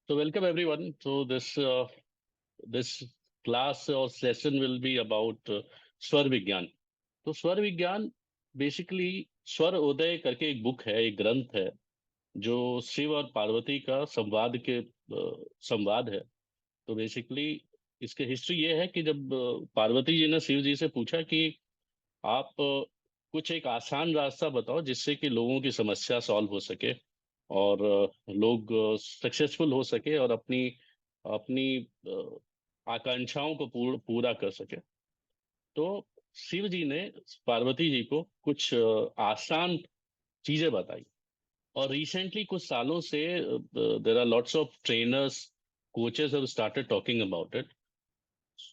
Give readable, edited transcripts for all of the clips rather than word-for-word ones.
So welcome everyone. So this class or session will be about स्वर विज्ञान. तो स्वर विज्ञान बेसिकली स्वर उदय करके एक बुक है, एक ग्रंथ है जो शिव और पार्वती का संवाद है. तो बेसिकली इसके हिस्ट्री ये है कि जब पार्वती जी ने शिव जी से पूछा कि आप कुछ एक आसान रास्ता बताओ जिससे कि लोगों की समस्या सॉल्व हो सके और लोग सक्सेसफुल हो सके और अपनी अपनी आकांक्षाओं को पूरा कर सके. तो शिव जी ने पार्वती जी को कुछ आसान चीजें बताई. और रिसेंटली कुछ सालों से there are lots of trainers, coaches have started talking about it.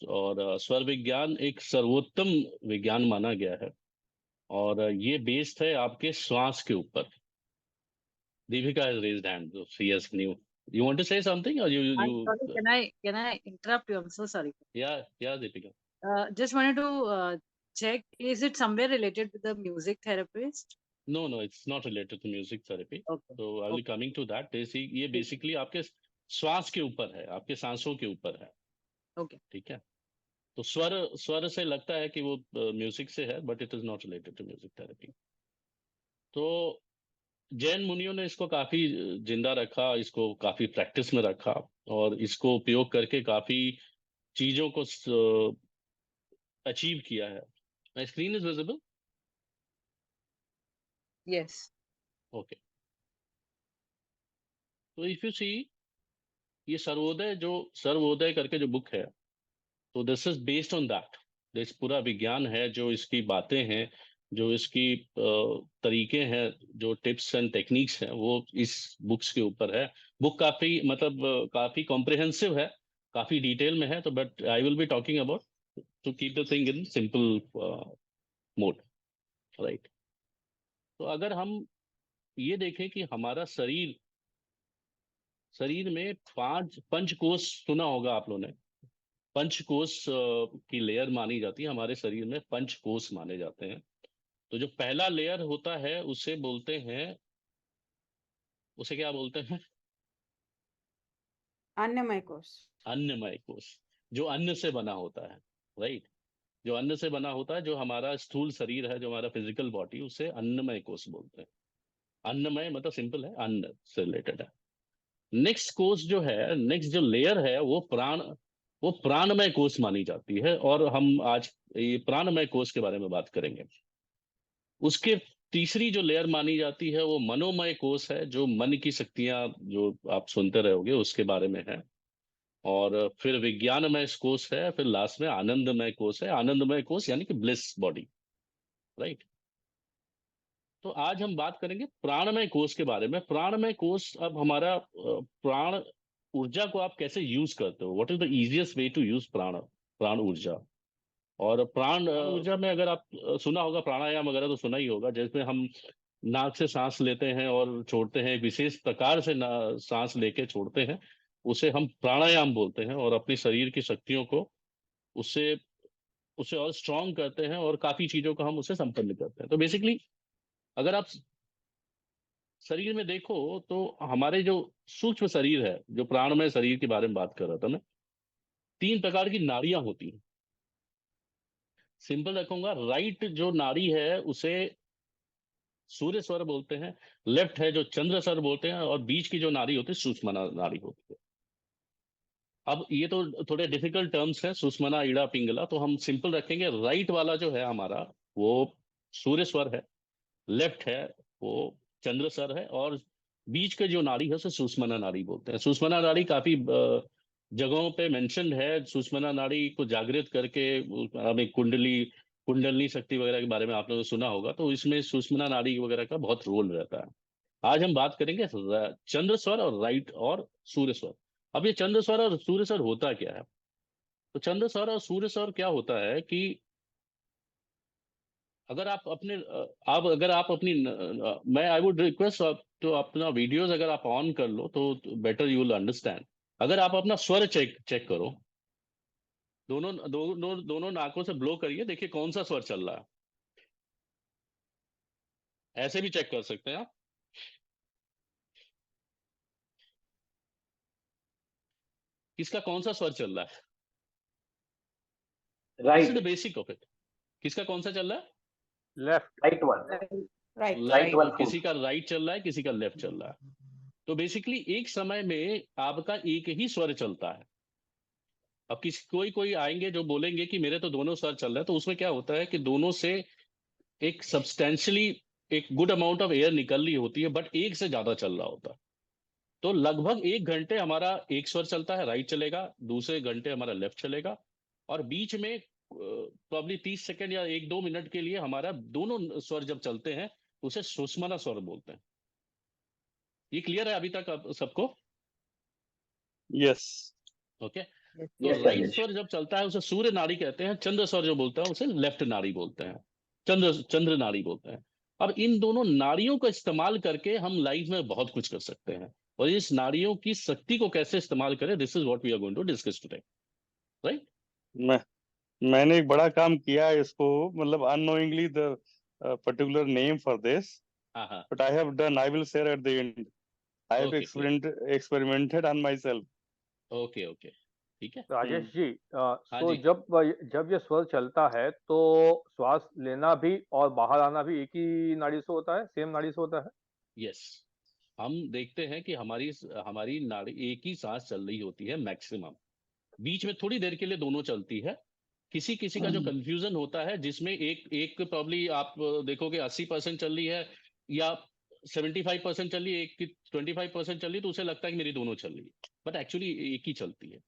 और स्वर विज्ञान एक सर्वोत्तम विज्ञान माना गया है और ये बेस्ड है आपके श्वास के ऊपर. Deepika has raised hand, so she has new. You want to say something or I'm sorry, can I interrupt you? I'm so sorry. yeah, Deepika. Just wanted to check, is it somewhere related to the music therapist? No, it's not related to music therapy. Okay. So I will Okay. coming to that. ये ठीक है. Basically आपके श्वास के ऊपर है, आपके सांसों के ऊपर है. Okay. ठीक है. तो स्वर स्वर से लगता है कि वो म्यूजिक से है, but it is not related to music therapy. तो जैन मुनियों ने इसको काफी जिंदा रखा, इसको काफी प्रैक्टिस में रखा और इसको उपयोग करके काफी चीजों को अचीव किया है. My screen is visible? Yes. Okay. तो इफ यू सी, ये सर्वोदय करके जो बुक है, तो this is based on that. This पूरा विज्ञान है, जो इसकी बातें हैं, जो इसकी तरीके हैं, जो टिप्स एंड टेक्निक्स हैं, वो इस बुक्स के ऊपर है. बुक काफी मतलब काफी कॉम्प्रिहेंसिव है, काफी डिटेल में है. तो but I will be talking about to keep the thing in simple mode, right. तो अगर हम ये देखें कि हमारा शरीर में पांच पंचकोश सुना होगा आप लोगों ने. पंचकोश की लेयर मानी जाती है हमारे शरीर में. पंचकोश माने जाते हैं. तो जो पहला लेयर होता है उसे क्या बोलते हैं? अन्नमय कोश. अन्नमय कोश. जो अन्न से बना होता है, राइट. जो अन्न से बना होता है, जो हमारा स्थूल शरीर है, जो हमारा फिजिकल बॉडी, उसे अन्नमय कोश बोलते हैं. अन्नमय मतलब सिंपल है, अन्न से रिलेटेड है. नेक्स्ट कोश जो है, नेक्स्ट जो लेयर है, वो प्राणमय कोश मानी जाती है. और हम आज ये प्राणमय कोश के बारे में बात करेंगे. उसके तीसरी जो लेयर मानी जाती है वो मनोमय कोश है, जो मन की शक्तियां जो आप सुनते रहोगे उसके बारे में है. और फिर विज्ञानमय कोश है. फिर लास्ट में आनंदमय कोश है. आनंदमय कोश यानी कि ब्लिस बॉडी, राइट. तो आज हम बात करेंगे प्राणमय कोश के बारे में. प्राणमय कोश, अब हमारा प्राण ऊर्जा को आप कैसे यूज करते हो, what is the easiest way to use प्राण ऊर्जा. और प्राण ऊर्जा में अगर आप सुना होगा प्राणायाम वगैरह, तो सुना ही होगा. जैसे हम नाक से सांस लेते हैं और छोड़ते हैं, एक विशेष प्रकार से सांस लेके छोड़ते हैं, उसे हम प्राणायाम बोलते हैं. और अपने शरीर की शक्तियों को उससे उसे और स्ट्रांग करते हैं और काफी चीजों को हम उसे संपन्न करते हैं. तो बेसिकली अगर आप शरीर में देखो, तो हमारे जो सूक्ष्म शरीर है, जो प्राणमय शरीर के बारे में बात कर रहा था मैं, 3 प्रकार की नाड़ियां होती हैं. सिंपल रखूंगा. राइट जो नाड़ी है उसे सूर्य स्वर बोलते हैं. लेफ्ट है जो चंद्र स्वर बोलते हैं. और बीच की जो नाड़ी होती है सुषुम्ना नाड़ी होती है. अब ये तो थोड़े डिफिकल्ट टर्म्स हैं, सुषुम्ना, ईड़ा, पिंगला. तो हम सिंपल रखेंगे. राइट वाला जो है हमारा, वो सूर्य स्वर है. लेफ्ट है वो चंद्र स्वर है. और बीच के जो नाड़ी है उसे सुषुम्ना नाड़ी बोलते हैं. सुषुम्ना नाड़ी काफी जगहों पे मेंशन्ड है. सुषुम्ना नाड़ी को जागृत करके हमें कुंडलनी शक्ति वगैरह के बारे में आप लोगों ने सुना होगा. तो इसमें सुषुम्ना नाड़ी वगैरह का बहुत रोल रहता है. आज हम बात करेंगे चंद्र स्वर और राइट और सूर्य स्वर. अब ये चंद्र स्वर और सूर्य स्वर होता क्या है? तो चंद्र स्वर और सूर्य स्वर क्या होता है कि अगर आप अपने आप अगर आप अपनी मैं आई वुड रिक्वेस्ट तो अपना वीडियोस अगर आप ऑन कर लो तो बेटर यू विल अंडरस्टैंड. अगर आप अपना स्वर चेक चेक करो, दोनों नाकों से ब्लो करिए, देखिए कौन सा स्वर चल रहा है. ऐसे भी चेक कर सकते हैं आप. किसका कौन सा स्वर चल रहा है? This is the right, basic of it. किसका कौन सा चल रहा है? Left, right one, right right one foot. किसी का राइट चल रहा है, किसी का लेफ्ट चल रहा है। तो बेसिकली एक समय में आपका एक ही स्वर चलता है। अब कोई आएंगे जो बोलेंगे कि मेरे तो दोनों स्वर चल रहे हैं, तो उसमें क्या होता है कि दोनों से एक सब्सटेंशियली एक गुड अमाउंट ऑफ एयर निकल रही होती है, बट एक से ज्यादा चल रहा होता है। तो लगभग 1 घंटे हमारा एक स्वर चलता है, राइट चलेगा, दूसरे घंटे हमारा लेफ्ट चलेगा, और बीच में प्रॉब्ली 30 सेकंड या 1-2 मिनट के लिए हमारा दोनों स्वर जब चलते हैं उसे सुषमना स्वर बोलते हैं। ये क्लियर है अभी तक सबको? यस। ओके। Yes, तो sir, राइट yes. स्वर जब चलता है उसे सूर्य नाड़ी कहते हैं, चंद्र स्वर जो बोलता है उसे लेफ्ट नाड़ी बोलते हैं, चंद्र नाड़ी बोलते हैं। अब इन दोनों नाड़ियों का इस्तेमाल करके हम लाइफ में बहुत कुछ कर सकते हैं, और इस नाड़ियों की शक्ति को कैसे इस्तेमाल करें, this is what we are going to discuss today, right? मैंने एक बड़ा काम किया है इसको, मतलब unknowingly the particular name for this, हाँ, but I have done, I will share at the end. I have Okay, experimented on myself. Okay, ठीक है। हम्म। राजेश जी, हाँ तो जी। जब ये स्वर चलता है तो श्वास लेना भी और बाहर आना भी एक ही नाड़ी से होता है, सेम नाड़ी से होता है? यस, हम देखते हैं कि हमारी नाड़ी एक ही सांस चल रही होती है मैक्सिमम, बीच में थोड़ी देर के लिए दोनों चलती है। किसी किसी का जो कंफ्यूजन होता है, जिसमें एक प्रॉब्ली आप देखोगे 80% चल रही है या 75% चल रही है, एक की 25% चल रही है, तो उसे लगता है कि मेरी दोनों चल रही है, बट एक्चुअली एक ही चलती है।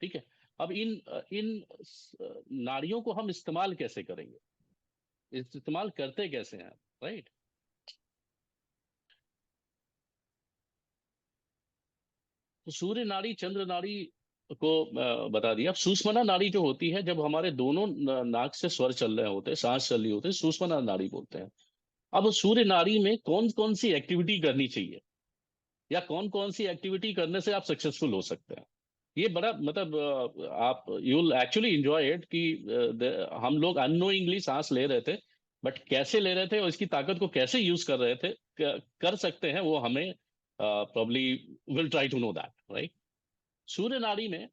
ठीक है। अब इन नाड़ियों को हम इस्तेमाल कैसे करेंगे, इस्तेमाल करते कैसे हैं, राइट? तो सूर्य नाड़ी, चंद्र नाड़ी को बता दिया। अब सुषमना नाड़ी जो होती है, जब हमारे दोनों नाक से स्वर चल रहे होते हैं, सांस चल रही होती है, सुषमना नाड़ी बोलते हैं। अब सूर्य नाड़ी में कौन कौन सी एक्टिविटी करनी चाहिए, या कौन कौन सी एक्टिविटी करने से आप सक्सेसफुल हो सकते हैं, ये बड़ा मतलब आप you will actually enjoy it कि हम लोग अननोइंगली सांस ले रहे थे, बट कैसे ले रहे थे और इसकी ताकत को कैसे यूज कर रहे थे, कर सकते हैं वो हमें probably will try to know that, right? सूर्य नाड़ी में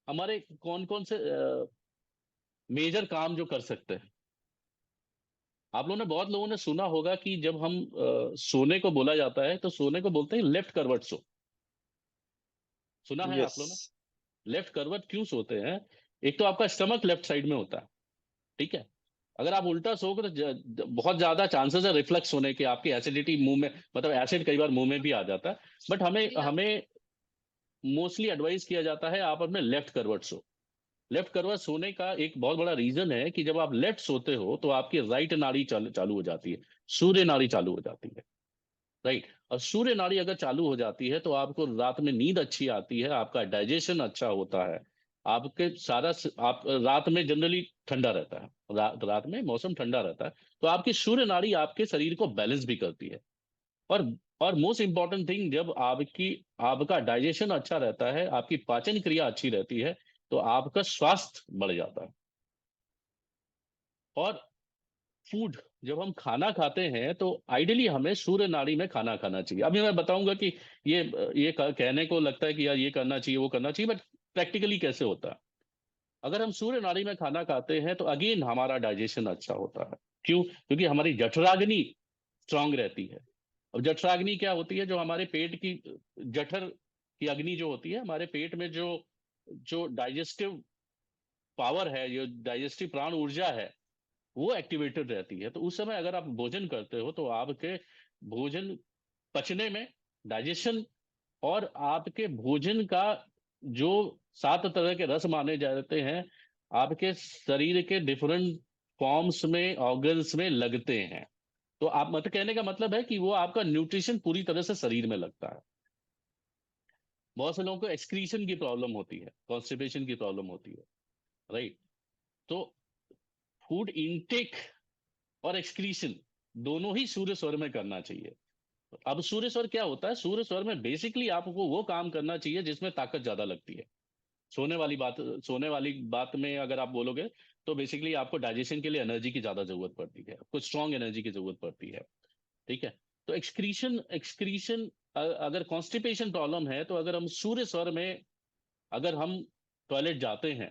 हमारे कौन कौन से मेजर काम जो कर सकते हैं, आप लोगों ने, बहुत लोगों ने सुना होगा कि जब हम सोने को बोला जाता है तो सोने को बोलते हैं लेफ्ट करवट सो। सुना है आप लोगों ने? लेफ्ट करवट क्यों सोते हैं? एक तो आपका स्टमक लेफ्ट साइड में होता है, ठीक है। अगर आप उल्टा सोओगे तो बहुत ज्यादा चांसेस है रिफ्लक्स होने के, आपकी एसिडिटी मुंह में, मतलब एसिड कई बार मुंह में भी आ जाता है। बट हमें मोस्टली एडवाइस किया जाता है आप अपने लेफ्ट करवट सो। लेफ्ट करवट सोने का एक बहुत बड़ा रीजन है कि जब आप लेफ्ट सोते हो तो आपकी राइट नाड़ी चालू हो जाती है, सूर्य नाड़ी चालू हो जाती है, राइट? और सूर्य नाड़ी अगर चालू हो जाती है तो आपको रात में नींद अच्छी आती है, आपका डाइजेशन अच्छा होता है, आपके आप रात में जनरली ठंडा रहता है, रात में मौसम ठंडा रहता है, तो आपकी सूर्य नाड़ी आपके शरीर को बैलेंस भी करती है। और और मोस्ट इंपॉर्टेंट थिंग, जब आपका डाइजेशन अच्छा रहता है, आपकी पाचन क्रिया अच्छी रहती है, तो आपका स्वास्थ्य बढ़ जाता है। और फूड, जब हम खाना खाते हैं तो आइडियली हमें सूर्य नाड़ी में खाना खाना चाहिए। अभी मैं बताऊंगा कि ये कहने को लगता है कि यार ये करना चाहिए वो करना चाहिए, बट प्रैक्टिकली कैसे होता है। अगर हम सूर्य नाड़ी में खाना खाते हैं तो अगेन हमारा डाइजेशन अच्छा होता है। क्यों? क्योंकि हमारी जठराग्नि स्ट्रांग रहती है। अब जठराग्नि क्या होती है? जो हमारे पेट की जठर की अग्नि जो होती है, हमारे पेट में जो जो डाइजेस्टिव पावर है, जो डाइजेस्टिव प्राण ऊर्जा है, वो एक्टिवेटेड रहती है। तो उस समय अगर आप भोजन करते हो तो आपके भोजन पचने में, डाइजेशन, और आपके भोजन का जो 7 तरह के रस माने जाते हैं, आपके शरीर के डिफरेंट फॉर्म्स में, ऑर्गन्स में लगते हैं। तो आप मत कहने का मतलब है कि वो आपका न्यूट्रिशन पूरी तरह से शरीर में लगता है। बहुत से लोगों को एक्सक्रीशन की प्रॉब्लम होती है, कॉन्स्टिपेशन की प्रॉब्लम होती है, राइट? तो फूड इनटेक और एक्सक्रीशन दोनों ही सूर्य स्वर में करना चाहिए। अब सूर्य स्वर क्या होता है? सूर्य स्वर में बेसिकली आपको वो काम करना चाहिए जिसमें ताकत ज्यादा लगती है। सोने वाली बात में अगर आप बोलोगे तो बेसिकली आपको डाइजेशन के लिए एनर्जी की ज्यादा जरूरत पड़ती है, आपको स्ट्रॉन्ग एनर्जी की जरूरत पड़ती है, ठीक है। तो एक्सक्रीशन अगर कॉन्स्टिपेशन प्रॉब्लम है तो अगर हम सूर्य स्वर में अगर हम टॉयलेट जाते हैं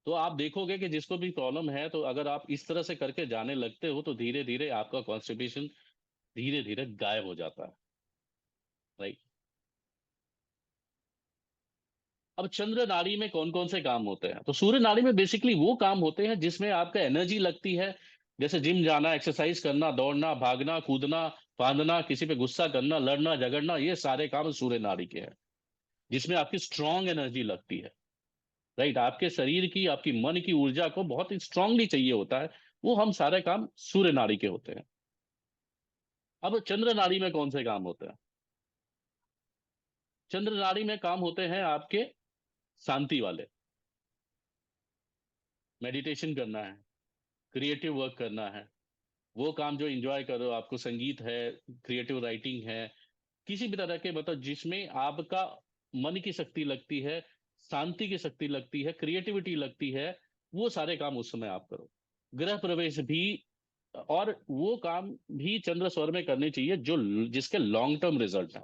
तो आप देखोगे कि जिसको भी प्रॉब्लम है, तो अगर आप इस तरह से करके जाने लगते हो तो धीरे धीरे आपका कॉन्स्टिपेशन धीरे धीरे गायब हो जाता है, राइट। अब चंद्र नाड़ी में कौन कौन से काम होते हैं? तो सूर्य नाड़ी में बेसिकली वो काम होते हैं जिसमें आपका एनर्जी लगती है, जैसे जिम जाना, एक्सरसाइज करना, दौड़ना, भागना, कूदना, फांदना, किसी पे गुस्सा करना, लड़ना झगड़ना, ये सारे काम सूर्य नाड़ी के हैं, जिसमें आपकी स्ट्रांग एनर्जी लगती है, राइट। आपके शरीर की, आपकी मन की ऊर्जा को बहुत ही स्ट्रांगली चाहिए होता है, वो हम सारे काम सूर्य नाड़ी के होते हैं। अब चंद्र नाड़ी में कौन से काम होते हैं? चंद्र नाड़ी में काम होते हैं आपके शांति वाले, मेडिटेशन करना है, क्रिएटिव वर्क करना है, वो काम जो एंजॉय करो, आपको संगीत है, क्रिएटिव राइटिंग है, किसी भी तरह के, मतलब जिसमें आपका मन की शक्ति लगती है, शांति की शक्ति लगती है, क्रिएटिविटी लगती है, वो सारे काम उस समय आप करो। ग्रह प्रवेश भी, और वो काम भी चंद्र स्वर में करने चाहिए जो जिसके लॉन्ग टर्म रिजल्ट है,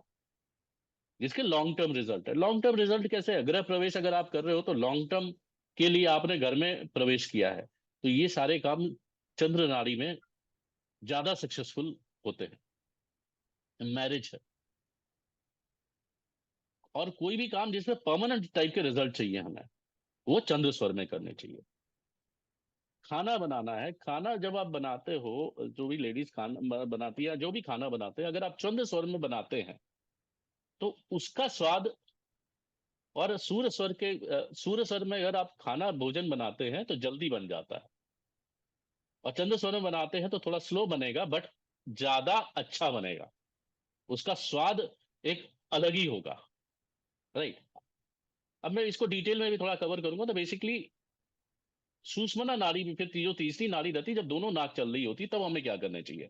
जिसके लॉन्ग टर्म रिजल्ट है। लॉन्ग टर्म रिजल्ट कैसे है? ग्रह प्रवेश अगर आप कर रहे हो तो लॉन्ग टर्म के लिए आपने घर में प्रवेश किया है, तो ये सारे काम चंद्र नाड़ी में ज्यादा सक्सेसफुल होते हैं। मैरिज है, और कोई भी काम जिसमें परमानेंट टाइप के रिजल्ट चाहिए हमें, वो चंद्र स्वर में करने चाहिए। खाना बनाना है, खाना जब आप बनाते हो, जो भी लेडीज खाना बनाती है, जो भी खाना बनाते हैं, अगर आप चंद्र स्वर में बनाते हैं तो उसका स्वाद, और सूर्य स्वर में अगर आप खाना भोजन बनाते हैं तो जल्दी बन जाता है, और चंद्र स्वर में बनाते हैं तो थोड़ा स्लो बनेगा, बट ज्यादा अच्छा बनेगा, उसका स्वाद एक अलग ही होगा, राइट। अब मैं इसको डिटेल में भी थोड़ा कवर करूंगा। तो बेसिकली सुषुम्ना नाड़ी में फिर जो तीसरी नाड़ी रहती है, जब दोनों नाक चल रही होती है, तब हमें क्या करना चाहिए?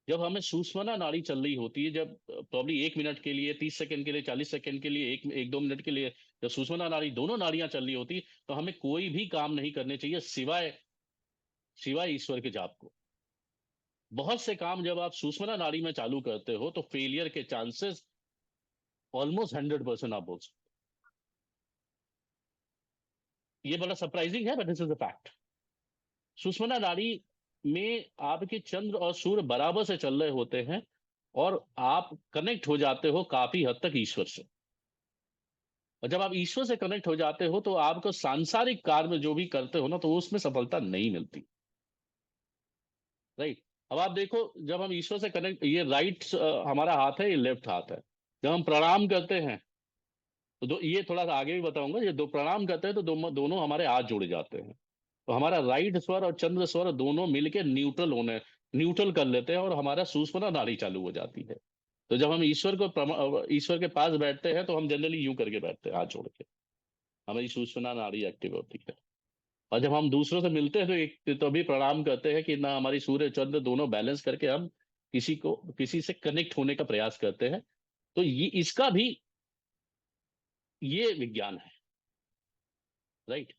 जब हमें सुषुम्ना नाड़ी चल रही होती है, जब प्रॉब्ली 1 मिनट के लिए, 30 सेकंड के लिए, 40 सेकंड के लिए, एक दो मिनट के लिए, जब सुषुम्ना नाड़ी, दोनों नाड़ियां चल रही होती, तो हमें कोई भी काम नहीं करने चाहिए सिवाय सिवाय ईश्वर के जाप को। बहुत से काम जब आप सुषुम्ना नाड़ी में चालू करते हो तो फेलियर के चांसेस ऑलमोस्ट 100% आप बोल सकते हो। ये बड़ा सरप्राइजिंग है, but this is a fact. सुषुम्ना नाड़ी में आपके चंद्र और सूर्य बराबर से चल रहे होते हैं, और आप कनेक्ट हो जाते हो काफी हद तक ईश्वर से। और जब आप ईश्वर से कनेक्ट हो जाते हो तो आपको सांसारिक कार्य में जो भी करते हो ना, तो उसमें सफलता नहीं मिलती, राइट। अब आप देखो, जब हम ईश्वर से कनेक्ट, ये राइट हमारा हाथ है, ये लेफ्ट हाथ है, जब हम प्रणाम करते हैं तो ये थोड़ा सा आगे भी बताऊंगा, ये दो प्रणाम करते हैं तो दोनों हमारे हाथ जुड़ जाते हैं, तो हमारा राइट स्वर और चंद्र स्वर दोनों मिलके न्यूट्रल कर लेते हैं, और हमारा सुषुम्ना नाड़ी चालू हो जाती है। तो जब हम ईश्वर के पास बैठते हैं तो हम जनरली यूं करके बैठते हैं, हाथ जोड़ के, हमारी सुषुम्ना नाड़ी एक्टिव होती है। और जब हम दूसरों से मिलते हैं तो भी प्रणाम करते हैं कि ना, हमारी सूर्य चंद्र दोनों बैलेंस करके हम किसी से कनेक्ट होने का प्रयास करते हैं। तो ये इसका भी ये विज्ञान है, राइट।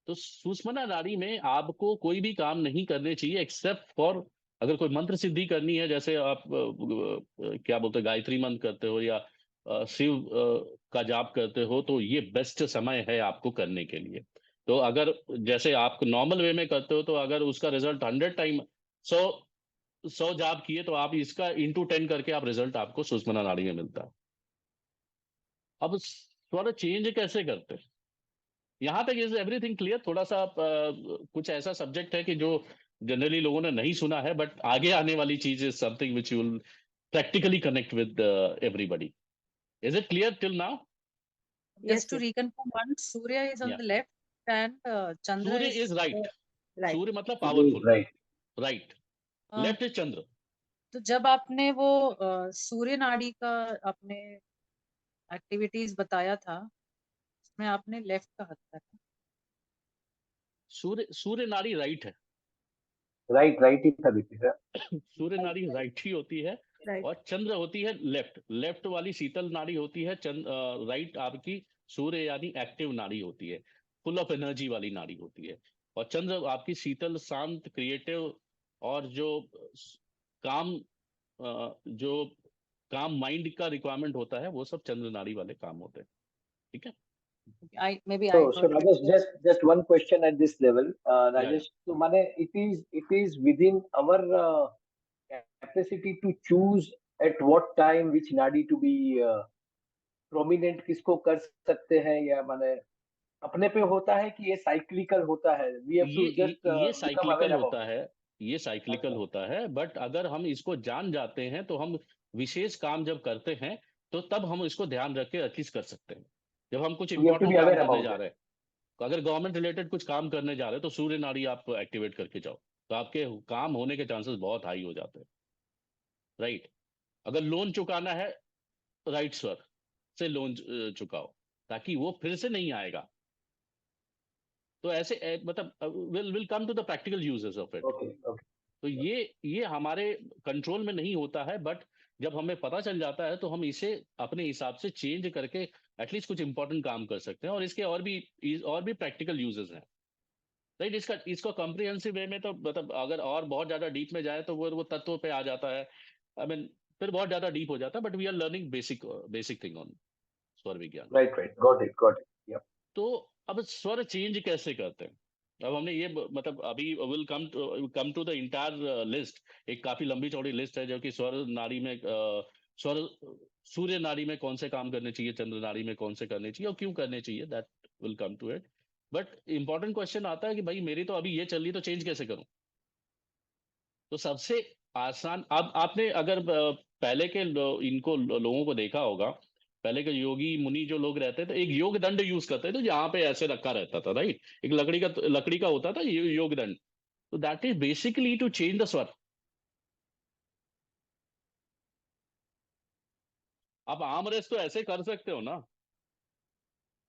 तो सुषुम्ना नाड़ी में आपको कोई भी काम नहीं करने चाहिए एक्सेप्ट फॉर, अगर कोई मंत्र सिद्धि करनी है, जैसे आप क्या बोलते हैं, गायत्री मंत्र करते हो, या शिव का जाप करते हो, तो ये बेस्ट समय है आपको करने के लिए। तो अगर जैसे आप नॉर्मल वे में करते हो, तो अगर उसका रिजल्ट 100 टाइम, 100 जाप किए, तो आप इसका इंटू 10 करके आप रिजल्ट आपको सुषुम्ना नाड़ी में मिलता है। अब स्वर चेंज कैसे करते हैं? यहाँ तक इज एवरीथिंग क्लियर? थोड़ा सा कुछ ऐसा सब्जेक्ट है कि जो जनरली लोगों ने नहीं सुना है, बट आगे आने वाली चीज is something which you will practically connect with everybody. Is it clear till now? Just to reconfirm one, Surya is on Yeah. the left and Chandra Surya is is right. right. सूर्य मतलब powerful, right. Right. Uh, left is चंद्र। तो जब आपने वो सूर्य नाड़ी का आपने एक्टिविटीज बताया था, उसमें आपने लेफ्ट का हाथ रखा। सूर्य नाड़ी राइट है, राइट राइट ही था दीपिका। सूर्य नाड़ी राइट ही होती है, राइट। और चंद्र होती है लेफ्ट। लेफ्ट वाली शीतल नाड़ी होती है, राइट आपकी सूर्य यानी एक्टिव नाड़ी होती है, फुल ऑफ एनर्जी वाली नाड़ी होती है। और चंद्र आपकी शीतल, शांत, क्रिएटिव, और काम जो काम माइंड का रिक्वायरमेंट होता है, वो सब चंद्र नाड़ी वाले काम होते हैं। ठीक है? maybe I So heard Rajesh, it. just one question at this level, Rajesh. yeah. So माने it is within our capacity to choose at what time which nadi to be prominent, किसको कर सकते हैं, या माने अपने पे होता है कि ये साइक्लिकल होता है, we have to just ये become साइक्लिकल aware about होता है, ये साइक्लिकल अच्छा। होता है, बट अगर हम इसको जान जाते हैं तो हम विशेष काम जब करते हैं तो तब हम इसको ध्यान रख के एटलीस्ट कर सकते हैं। जब हम कुछ We have to important be काम aware करने about जा it. रहे हैं, तो अगर गवर्नमेंट रिलेटेड कुछ काम करने जा रहे हैं तो सूर्य नाड़ी आप एक्टिवेट करके जाओ, तो आपके काम होने के चांसेस बहुत हाई हो जाते हैं, राइट? अगर लोन चुकाना है, राइट स्वर से लोन चुकाओ, ताकि वो फिर से नहीं आएगा। तो ऐसे मतलब will come to the practical uses of it. Okay, okay. तो ये हमारे कंट्रोल में नहीं होता है, बट जब हमें पता चल जाता है तो हम इसे अपने हिसाब से चेंज करके एटलीस्ट कुछ इंपॉर्टेंट काम कर सकते हैं, और इसके और भी प्रैक्टिकल यूजेस हैं, राइट? इसको कॉम्प्रिहेंसिव वे में तो मतलब अगर और बहुत ज्यादा डीप में जाए तो वो तत्वों पे आ जाता है, आई मीन फिर बहुत ज्यादा डीप हो जाता है, but we are learning basic thing on स्वर विज्ञान। Right, got it. Yeah. तो अब स्वर चेंज कैसे करते हैं? अब हमने ये मतलब अभी will come to the entire list, एक काफी लंबी चौड़ी लिस्ट है जो कि स्वर नाड़ी में स्वर सूर्य नाड़ी में कौन से काम करने चाहिए, चंद्र नाड़ी में कौन से करने चाहिए और क्यों करने चाहिए, that will come to it. But important question आता है कि भाई मेरी तो अभी ये चल रही तो चेंज कैसे करूं? तो सबसे आसान, अब आपने अगर पहले के लोगों को देखा होगा, पहले के योगी मुनि जो लोग रहते थे एक योग दंड यूज करते थे, जहां पे ऐसे रखा रहता था, राइट? एक लकड़ी का होता था ये योग दंड। तो that is basically to change the स्वर। आप आर्म रेस्ट तो ऐसे कर सकते हो ना,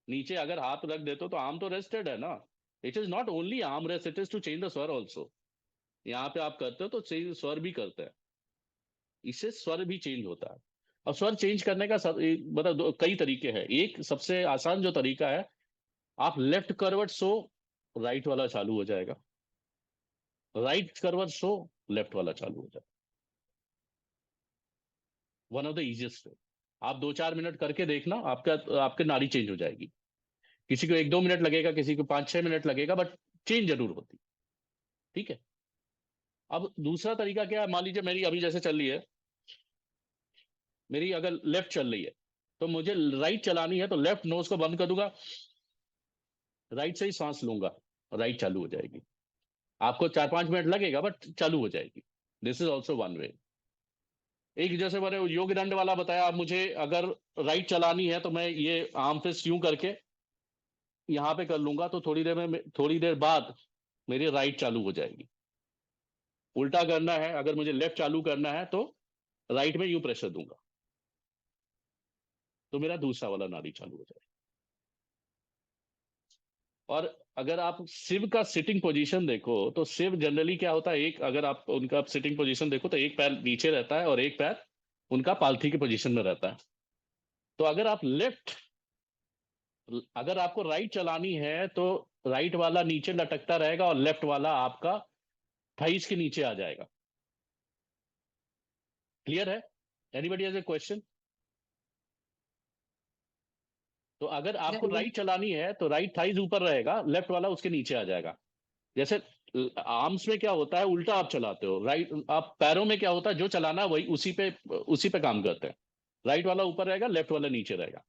नीचे अगर हाथ रख देते हो तो आर्म तो रेस्टेड है ना। It is not only arm rest, it is to change the स्वर ऑल्सो। यहाँ पे आप करते हो तो स्वर भी करते हैं, इससे स्वर भी चेंज होता है। और स्वर चेंज करने का मतलब कई तरीके हैं। एक सबसे आसान जो तरीका है, आप लेफ्ट करवट सो, राइट वाला चालू हो जाएगा, राइट करवट सो, लेफ्ट वाला चालू हो जाएगा। One of the easiest way. आप 2-4 मिनट करके देखना, आपके नाड़ी चेंज हो जाएगी। किसी को 1-2 मिनट लगेगा, किसी को 5-6 मिनट लगेगा, बट चेंज जरूर होती। ठीक है? अब दूसरा तरीका क्या है, मान लीजिए मेरी अभी जैसे चल रही है, मेरी अगर लेफ्ट चल रही है तो मुझे राइट चलानी है, तो लेफ्ट नोज को बंद कर दूंगा, राइट से ही सांस लूंगा, राइट चालू हो जाएगी। आपको 4-5 मिनट लगेगा बट चालू हो जाएगी। This is also one way. एक जैसे मैंने योग दंड वाला बताया, मुझे अगर राइट चलानी है तो मैं ये आर्म फिस्ट यूं करके यहाँ पे कर लूंगा, तो थोड़ी देर बाद मेरी राइट चालू हो जाएगी। उल्टा करना है, अगर मुझे लेफ्ट चालू करना है तो राइट में यूं प्रेशर दूंगा, तो मेरा दूसरा वाला नाड़ी चालू हो जाएगा। और अगर आप शिव का सिटिंग पोजीशन देखो तो शिव जनरली क्या होता है, एक अगर आप उनका सिटिंग पोजीशन देखो तो एक पैर नीचे रहता है और एक पैर उनका पालथी के पोजीशन में रहता है। तो अगर आपको राइट चलानी है तो राइट वाला नीचे लटकता रहेगा और लेफ्ट वाला आपका थाइस के नीचे आ जाएगा। क्लियर है? Anybody has a question? तो अगर आपको राइट चलानी है तो राइट थाइज ऊपर रहेगा, लेफ्ट वाला उसके नीचे आ जाएगा। जैसे आर्म्स में क्या होता है, उल्टा आप चलाते हो, राइट। आप पैरों में क्या होता है, जो चलाना है वही उसी पे काम करते हैं। राइट वाला ऊपर रहेगा, लेफ्ट वाला नीचे रहेगा,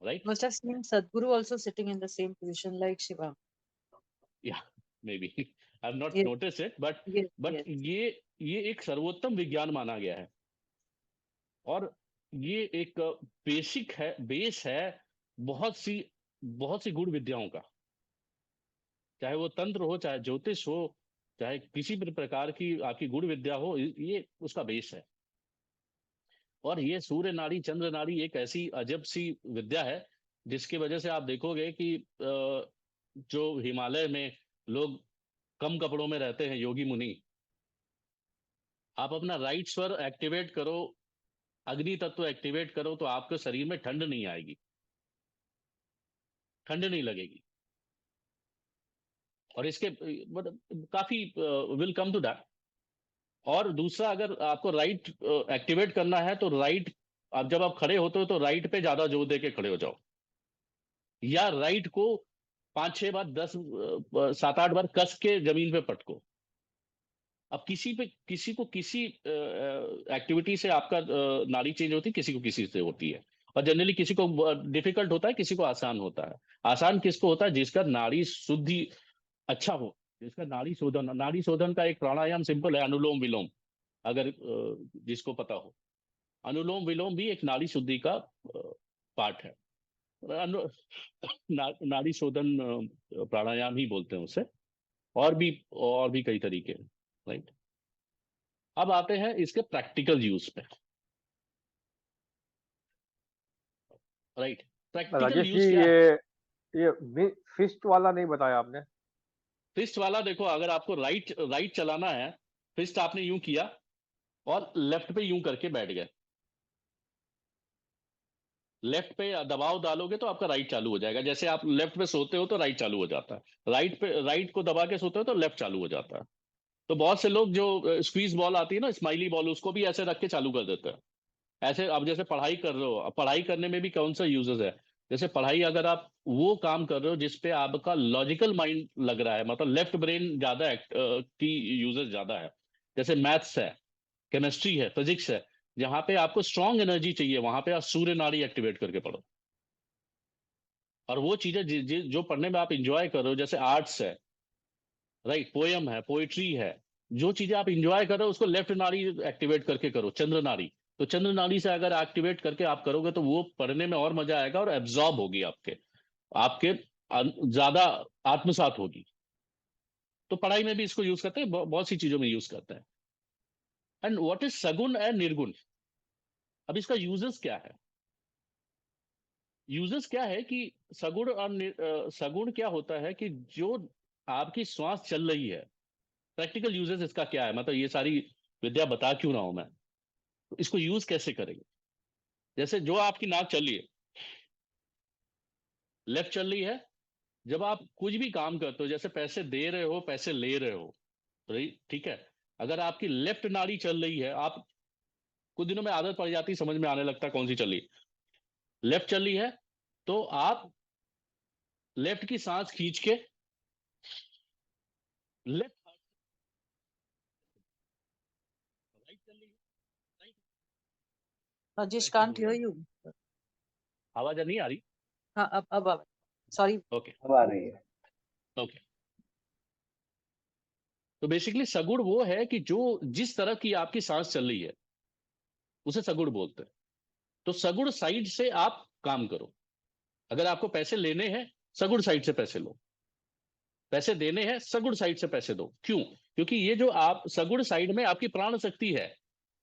right? Must have seen Sadhguru also sitting in the same position like Shiva. या maybe I have not Yes, notice it, but yes. ये एक सर्वोत्तम विज्ञान माना गया है, और ये एक बेस है बहुत सी गूढ़ विद्याओं का। चाहे वो तंत्र हो, चाहे ज्योतिष हो, चाहे किसी भी प्रकार की आपकी गूढ़ विद्या हो, ये उसका बेस है। और ये सूर्य नाड़ी चंद्र नाड़ी एक ऐसी अजब सी विद्या है जिसकी वजह से आप देखोगे कि जो हिमालय में लोग कम कपड़ों में रहते हैं, योगी मुनि, आप अपना राइट स्वर एक्टिवेट करो, अग्नि तत्व एक्टिवेट करो, तो आपके शरीर में ठंड नहीं आएगी, ठंड नहीं लगेगी। और इसके मतलब काफी विल कम टू दैट। और दूसरा, अगर आपको राइट एक्टिवेट करना है तो राइट अब जब आप खड़े होते हो तो राइट पे ज्यादा जोर दे के खड़े हो जाओ, या राइट को 5-6 बार 7-8 बार कस के जमीन पे पटको। अब किसी को किसी एक्टिविटी से आपका नाड़ी चेंज होती है, किसी को किसी से होती है, और जनरली किसी को डिफिकल्ट होता है, किसी को आसान होता है। आसान किसको होता है? जिसका नाड़ी शुद्धि अच्छा हो, जिसका नाड़ी शोधन का एक प्राणायाम सिंपल है, अनुलोम विलोम, अगर जिसको पता हो। अनुलोम विलोम भी एक नाड़ी शुद्धि का पार्ट है। नाड़ी शोधन प्राणायाम ही बोलते हैं उसे, और भी कई तरीके, राइट। अब आते हैं इसके प्रैक्टिकल यूज पे, राइट। प्रैक्टिकल राजेश यूज जी, क्या है? ये फिस्ट वाला नहीं बताया आपने। फिस्ट वाला देखो, अगर आपको राइट चलाना है, फिस्ट आपने यूं किया और लेफ्ट पे यूं करके बैठ गए, लेफ्ट पे दबाव डालोगे तो आपका राइट चालू हो जाएगा। जैसे आप लेफ्ट पे सोते हो तो राइट चालू हो जाता है, राइट को दबा के सोते हो तो लेफ्ट चालू हो जाता है। तो बहुत से लोग जो स्क्वीज बॉल आती है ना, स्माइली बॉल, उसको भी ऐसे रख के चालू कर देते हैं। ऐसे अब जैसे पढ़ाई कर रहे हो, अब पढ़ाई करने में भी कौन सा यूजेस है? जैसे पढ़ाई, अगर आप वो काम कर रहे हो जिसपे आपका लॉजिकल माइंड लग रहा है, मतलब लेफ्ट ब्रेन ज्यादा की यूजेस ज्यादा है, जैसे मैथ्स है, केमिस्ट्री है, फिजिक्स है, जहां पे आपको स्ट्रॉन्ग एनर्जी चाहिए, वहां पे आप सूर्य नाड़ी एक्टिवेट करके पढ़ो। और वो चीजें जो पढ़ने में आप इंजॉय कर रहे हो, जैसे आर्ट्स है, राइट, पोयम है, पोइट्री है, जो चीजें आप इंजॉय कर रहे हो उसको लेफ्ट नाड़ी एक्टिवेट करके करो, चंद्र नाड़ी। तो चंद्र नाड़ी से अगर एक्टिवेट करके आप करोगे तो वो पढ़ने में और मजा आएगा, और एब्जॉर्ब होगी आपके आपके ज्यादा आत्मसात होगी। तो पढ़ाई में भी इसको यूज करते हैं, बहुत सी चीजों में यूज करते हैं। एंड व्हाट इज सगुण एंड निर्गुण? अब इसका यूजेस क्या है? यूजेस क्या है कि सगुण और सगुण क्या होता है कि जो आपकी श्वास चल रही है, प्रैक्टिकल यूजेस इसका क्या है, मतलब ये सारी विद्या बता क्यों रहा हूं मैं, तो इसको यूज कैसे करेंगे? जैसे जो आपकी नाक चल रही है, लेफ्ट चल रही है, जब आप कुछ भी काम करते हो, जैसे पैसे दे रहे हो, पैसे ले रहे हो, ठीक है, अगर आपकी लेफ्ट नाड़ी चल रही है, आप कुछ दिनों में आदत पड़ जाती है, समझ में आने लगता है कौन सी चल रही है। लेफ्ट चल रही है तो आप लेफ्ट की सांस खींच के लेफ्ट, राइट चल रही है, राइट, Rajesh ऐसे can't बोल रहा hear हूं। you. आवाज नहीं आ रही? हाँ, अब sorry. ओके, अब आ रही है। ओके। तो बेसिकली सगुण वो है कि जो जिस तरह की आपकी सांस चल रही है उसे सगुण बोलते हैं। तो सगुण साइड से आप काम करो। अगर आपको पैसे लेने हैं, सगुण साइड से पैसे लो। पैसे देने हैं, सगुण साइड से पैसे दो। क्यों? क्योंकि ये जो आप सगुण साइड में आपकी प्राण शक्ति है,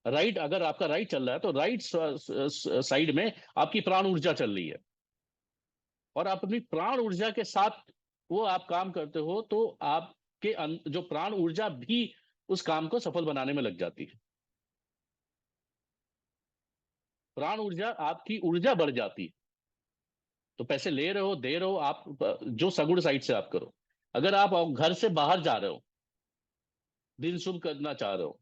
राइट, अगर आपका राइट चल रहा है तो राइट साइड में आपकी प्राण ऊर्जा चल रही है, और आप अपनी प्राण ऊर्जा के साथ वो आप काम करते हो तो आपके जो प्राण ऊर्जा भी उस काम को सफल बनाने में लग जाती है। प्राण ऊर्जा, आपकी ऊर्जा बढ़ जाती है। तो पैसे ले रहे हो, दे रहे हो, आप जो सगुण साइड से आप करो। अगर आप घर से बाहर जा रहे हो, दिन शुभ करना चाह रहे हो,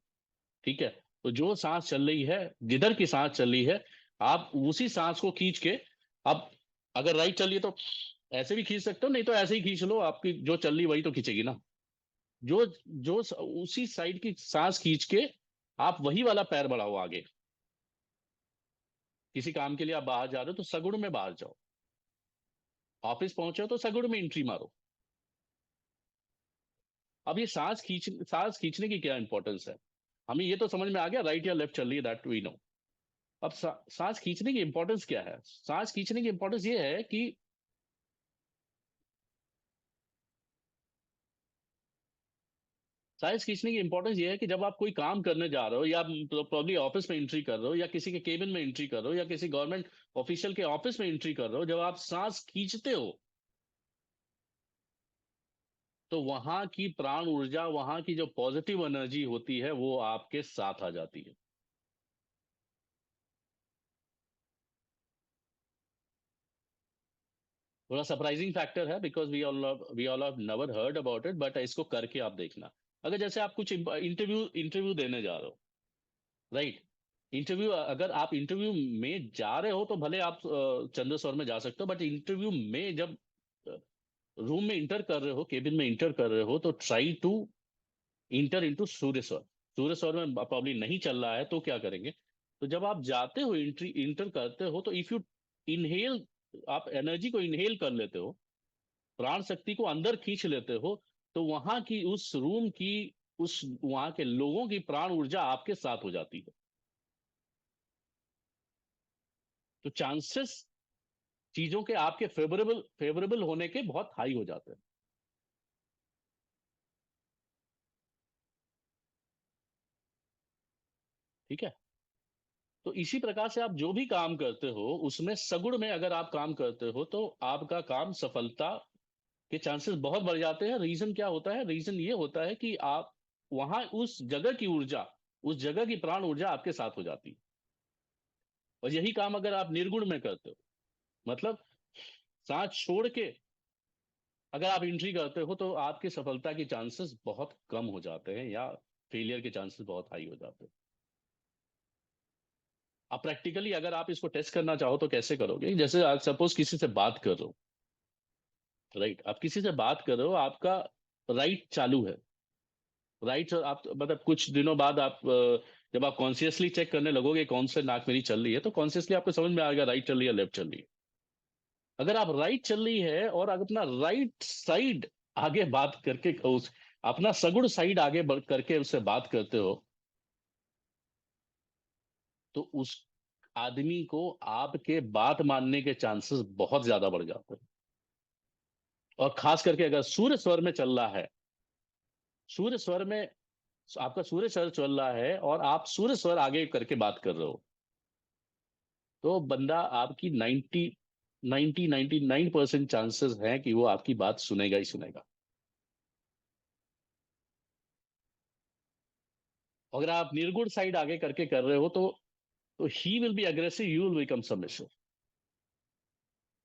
ठीक है, तो जो सांस चल रही है, जिधर की सांस चल रही है, आप उसी सांस को खींच के, आप अगर राइट चल रही है तो ऐसे भी खींच सकते हो, नहीं तो ऐसे ही खींच लो, आपकी जो चल रही वही तो खींचेगी ना। जो जो उसी साइड की सांस खींच के आप वही वाला पैर बढ़ाओ आगे। किसी काम के लिए आप बाहर जा रहे हो तो सगुण में बाहर जाओ। ऑफिस पहुंचे हो तो सगुण में एंट्री मारो। अब ये सांस खींचने की क्या इंपॉर्टेंस है? हमें ये तो समझ में आ गया, राइट या लेफ्ट चल रही है, दैट वी नो। अब सांस खींचने की इंपॉर्टेंस क्या है? सांस खींचने की इंपॉर्टेंस ये है कि सांस खींचने की इंपॉर्टेंस ये है कि जब आप कोई काम करने जा रहे हो, या प्रॉब्ली ऑफिस में एंट्री कर रहे हो, या किसी के केबिन में एंट्री कर रहे हो, या किसी गवर्नमेंट ऑफिशियल के ऑफिस में एंट्री कर रहे हो, जब आप सांस खींचते हो तो वहां की प्राण ऊर्जा, वहां की जो पॉजिटिव एनर्जी होती है वो आपके साथ आ जाती है। थोड़ा सरप्राइजिंग फैक्टर है, because we all have never heard about it, but इसको करके आप देखना। अगर जैसे आप कुछ इंटरव्यू देने जा रहे हो, राइट, इंटरव्यू, अगर आप इंटरव्यू में जा रहे हो तो भले आप चंद्र स्वर में जा सकते हो, बट इंटरव्यू में जब रूम में इंटर कर रहे हो, केबिन में इंटर कर रहे हो, तो ट्राई टू इंटर इनटू सूर्य स्वर। सूर्य स्वर में प्रॉब्ली नहीं चल रहा है तो क्या करेंगे, तो जब आप जाते हो इंटर करते हो, तो इफ यू इनहेल, आप एनर्जी को इनहेल कर लेते हो, प्राण शक्ति को अंदर खींच लेते हो, तो वहां की उस रूम की, उस वहां के लोगों की प्राण ऊर्जा आपके साथ हो जाती है। तो चांसेस चीजों के आपके फेवरेबल होने के बहुत हाई हो जाते हैं। ठीक है। तो इसी प्रकार से आप जो भी काम करते हो उसमें सगुण में अगर आप काम करते हो तो आपका काम सफलता के चांसेस बहुत बढ़ जाते हैं। रीजन क्या होता है? रीजन ये होता है कि आप वहां उस जगह की ऊर्जा, उस जगह की प्राण ऊर्जा आपके साथ हो जाती है। और यही काम अगर आप निर्गुण में करते हो, मतलब सांस छोड़ के अगर आप एंट्री करते हो, तो आपकी सफलता के चांसेस बहुत कम हो जाते हैं, या फेलियर के चांसेस बहुत हाई हो जाते हैं। अब प्रैक्टिकली अगर आप इसको टेस्ट करना चाहो तो कैसे करोगे? जैसे आप सपोज किसी से बात कर रहे हो, राइट, आप किसी से बात कर रहे हो, आपका राइट चालू है, राइट, आप मतलब कुछ दिनों बाद आप जब आप कॉन्शियसली चेक करने लगोगे कौन से नाक मेरी चल रही है, तो कॉन्शियसली आपको समझ में आएगा राइट चल रही है, लेफ्ट चल रही है। अगर आप राइट चल रही है और आप अपना राइट साइड आगे बात करके उस अपना सगुण साइड आगे बढ़ करके उससे बात करते हो, तो उस आदमी को आपके बात मानने के चांसेस बहुत ज्यादा बढ़ जाते हैं। और खास करके अगर सूर्य स्वर में चल रहा है, सूर्य स्वर में आपका सूर्य स्वर चल रहा है और आप सूर्य स्वर आगे करके बात कर रहे हो, तो बंदा आपकी 99% चांसेस हैं कि वो आपकी बात सुनेगा ही सुनेगा। अगर आप निर्गुण साइड आगे करके कर रहे हो तो he will be aggressive, you will become submissive,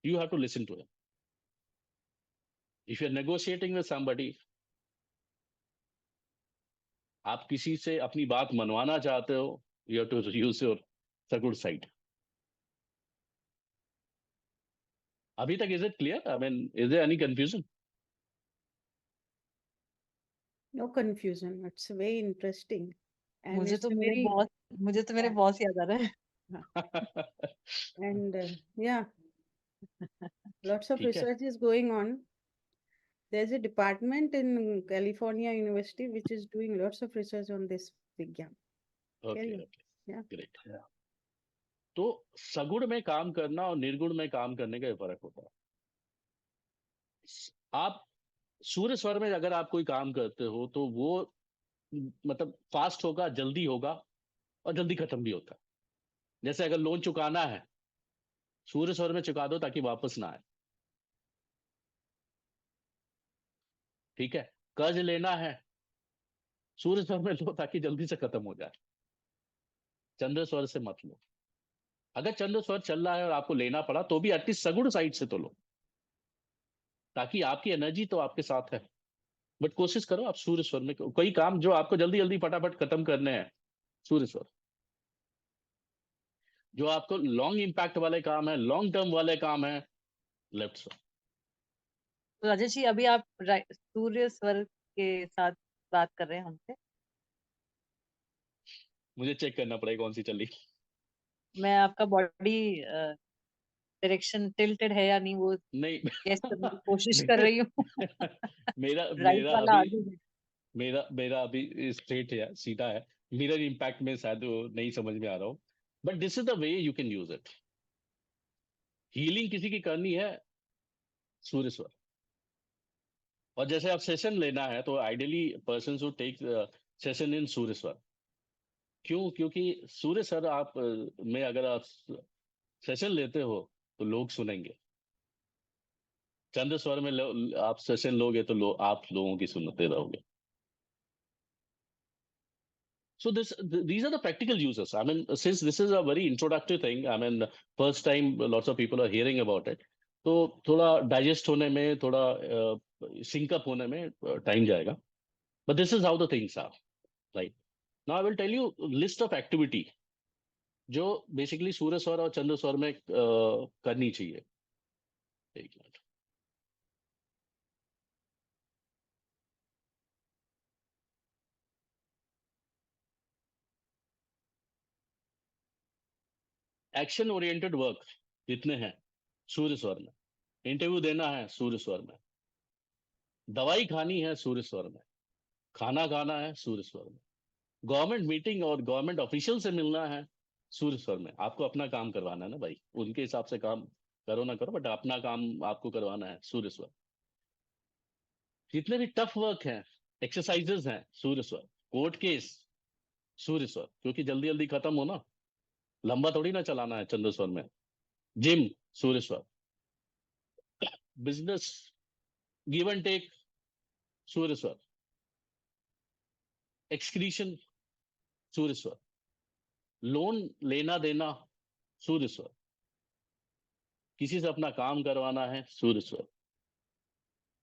you have to listen to him. If you are negotiating with somebody, आप किसी से अपनी बात मनवाना चाहते हो, you have to use your सगुण साइड। अभी तक is it clear? I mean, is there any confusion? No confusion. It's very interesting. And मुझे it's तो a मेरे very, बॉस, मुझे तो मेरे yeah, बॉस याद आ रहे हैं। and yeah, lots of ठीक है। research is going on. There's a department in California University which is doing lots of research on this Vigyan. Okay Carry on. Okay, Yeah. Great. तो सगुण में काम करना और निर्गुण में काम करने का फर्क होता है। आप सूर्य स्वर में अगर आप कोई काम करते हो तो वो मतलब फास्ट होगा, जल्दी होगा और जल्दी खत्म भी होता है। जैसे अगर लोन चुकाना है, सूर्य स्वर में चुका दो ताकि वापस ना आए। ठीक है। कर्ज लेना है, सूर्य स्वर में लो ताकि जल्दी से खत्म हो जाए, चंद्र स्वर से मत लो। अगर चंद्र स्वर चल रहा है और आपको लेना पड़ा तो भी एटलीस्ट सगुण साइड से तो लो, ताकि आपकी एनर्जी तो आपके साथ है। बट कोशिश करो आप सूर्य स्वर में, कोई काम जो आपको जल्दी जल्दी फटाफट खत्म करने हैं, सूर्य स्वर। जो आपको लॉन्ग इम्पैक्ट वाले काम है, लॉन्ग टर्म वाले काम है, लेफ्ट स्वर। तो राजेश जी, अभी आप सूर्य स्वर के साथ बात कर रहे हैं हमसे। मुझे चेक करना पड़ेगा कौन सी चल रही। मैं आपका बॉडी डायरेक्शन टिल्टेड है या नहीं वो नहीं गेस करने की कोशिश कर रही हूँ। मेरा राइट मेरा वाला अभी आगे है। मेरा अभी स्ट्रेट है, सीधा है। मिरर इम्पैक्ट में शायद वो नहीं समझ में आ रहा हो, but this is the way you can use it. Healing किसी की करनी है, सूर्य स्वर। और जैसे आप सेशन लेना है तो ideally person should take session in सूर्य स्वर। क्यों? क्योंकि सूर्य स्वर आप में अगर आप सेशन लेते हो तो लोग सुनेंगे। चंद्र स्वर में आप सेशन लोगे तो आप लोगों की सुनते रहोगे। So these are the practical uses. I mean, since this is a very introductory thing, I mean, first time lots of people are hearing about it. तो थोड़ा डाइजेस्ट होने में, थोड़ा सिंकअप होने में टाइम जाएगा. But this is how the things are, right? Now I will tell you list of activity जो basically सूर्य स्वर और चंद्र स्वर में करनी चाहिए। एक मिनट। एक्शन ओरिएंटेड वर्क जितने हैं सूर्य स्वर में, इंटरव्यू देना है सूर्य स्वर में, दवाई खानी है सूर्य स्वर में, खाना खाना है सूर्य स्वर में, गवर्नमेंट मीटिंग और गवर्नमेंट ऑफिशियल से मिलना है सूर्य स्वर में। आपको अपना काम करवाना है ना भाई, उनके हिसाब से काम करो ना करो, बट अपना काम आपको करवाना है सूर्य स्वर। जितने भी टफ वर्क हैं, एक्सरसाइजेस हैं सूर्य स्वर, कोर्ट केस सूर्य स्वर, क्योंकि जल्दी जल्दी खत्म हो ना, लंबा थोड़ी ना चलाना है चंद्र स्वर में। जिम सूर्य स्वर, बिजनेस गिव एंड टेक सूर्य स्वर, एक्सक्रीशन सूर्य स्वर, लोन लेना देना सूर्य स्वर, किसी से अपना काम करवाना है सूर्य स्वर,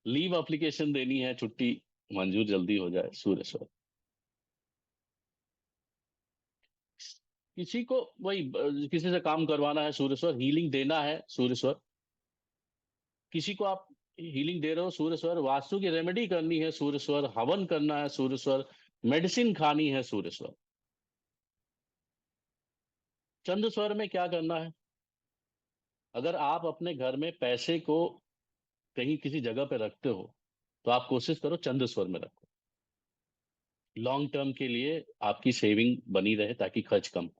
लीव एप्लीकेशन देनी है, छुट्टी मंजूर जल्दी हो जाए सूर्य स्वर। किसी को वही किसी से काम करवाना है सूर्य स्वर, हीलिंग देना है सूर्य स्वर, किसी को आप हीलिंग दे रहे हो सूर्य स्वर, वास्तु की रेमेडी करनी है सूर्य स्वर, हवन करना है सूर्य स्वर, मेडिसिन खानी है सूर्य स्वर। चंद्र स्वर में क्या करना है, अगर आप अपने घर में पैसे को कहीं किसी जगह पे रखते हो तो आप कोशिश करो चंद्र स्वर में रखो, लॉन्ग टर्म के लिए आपकी सेविंग बनी रहे ताकि खर्च कम हो।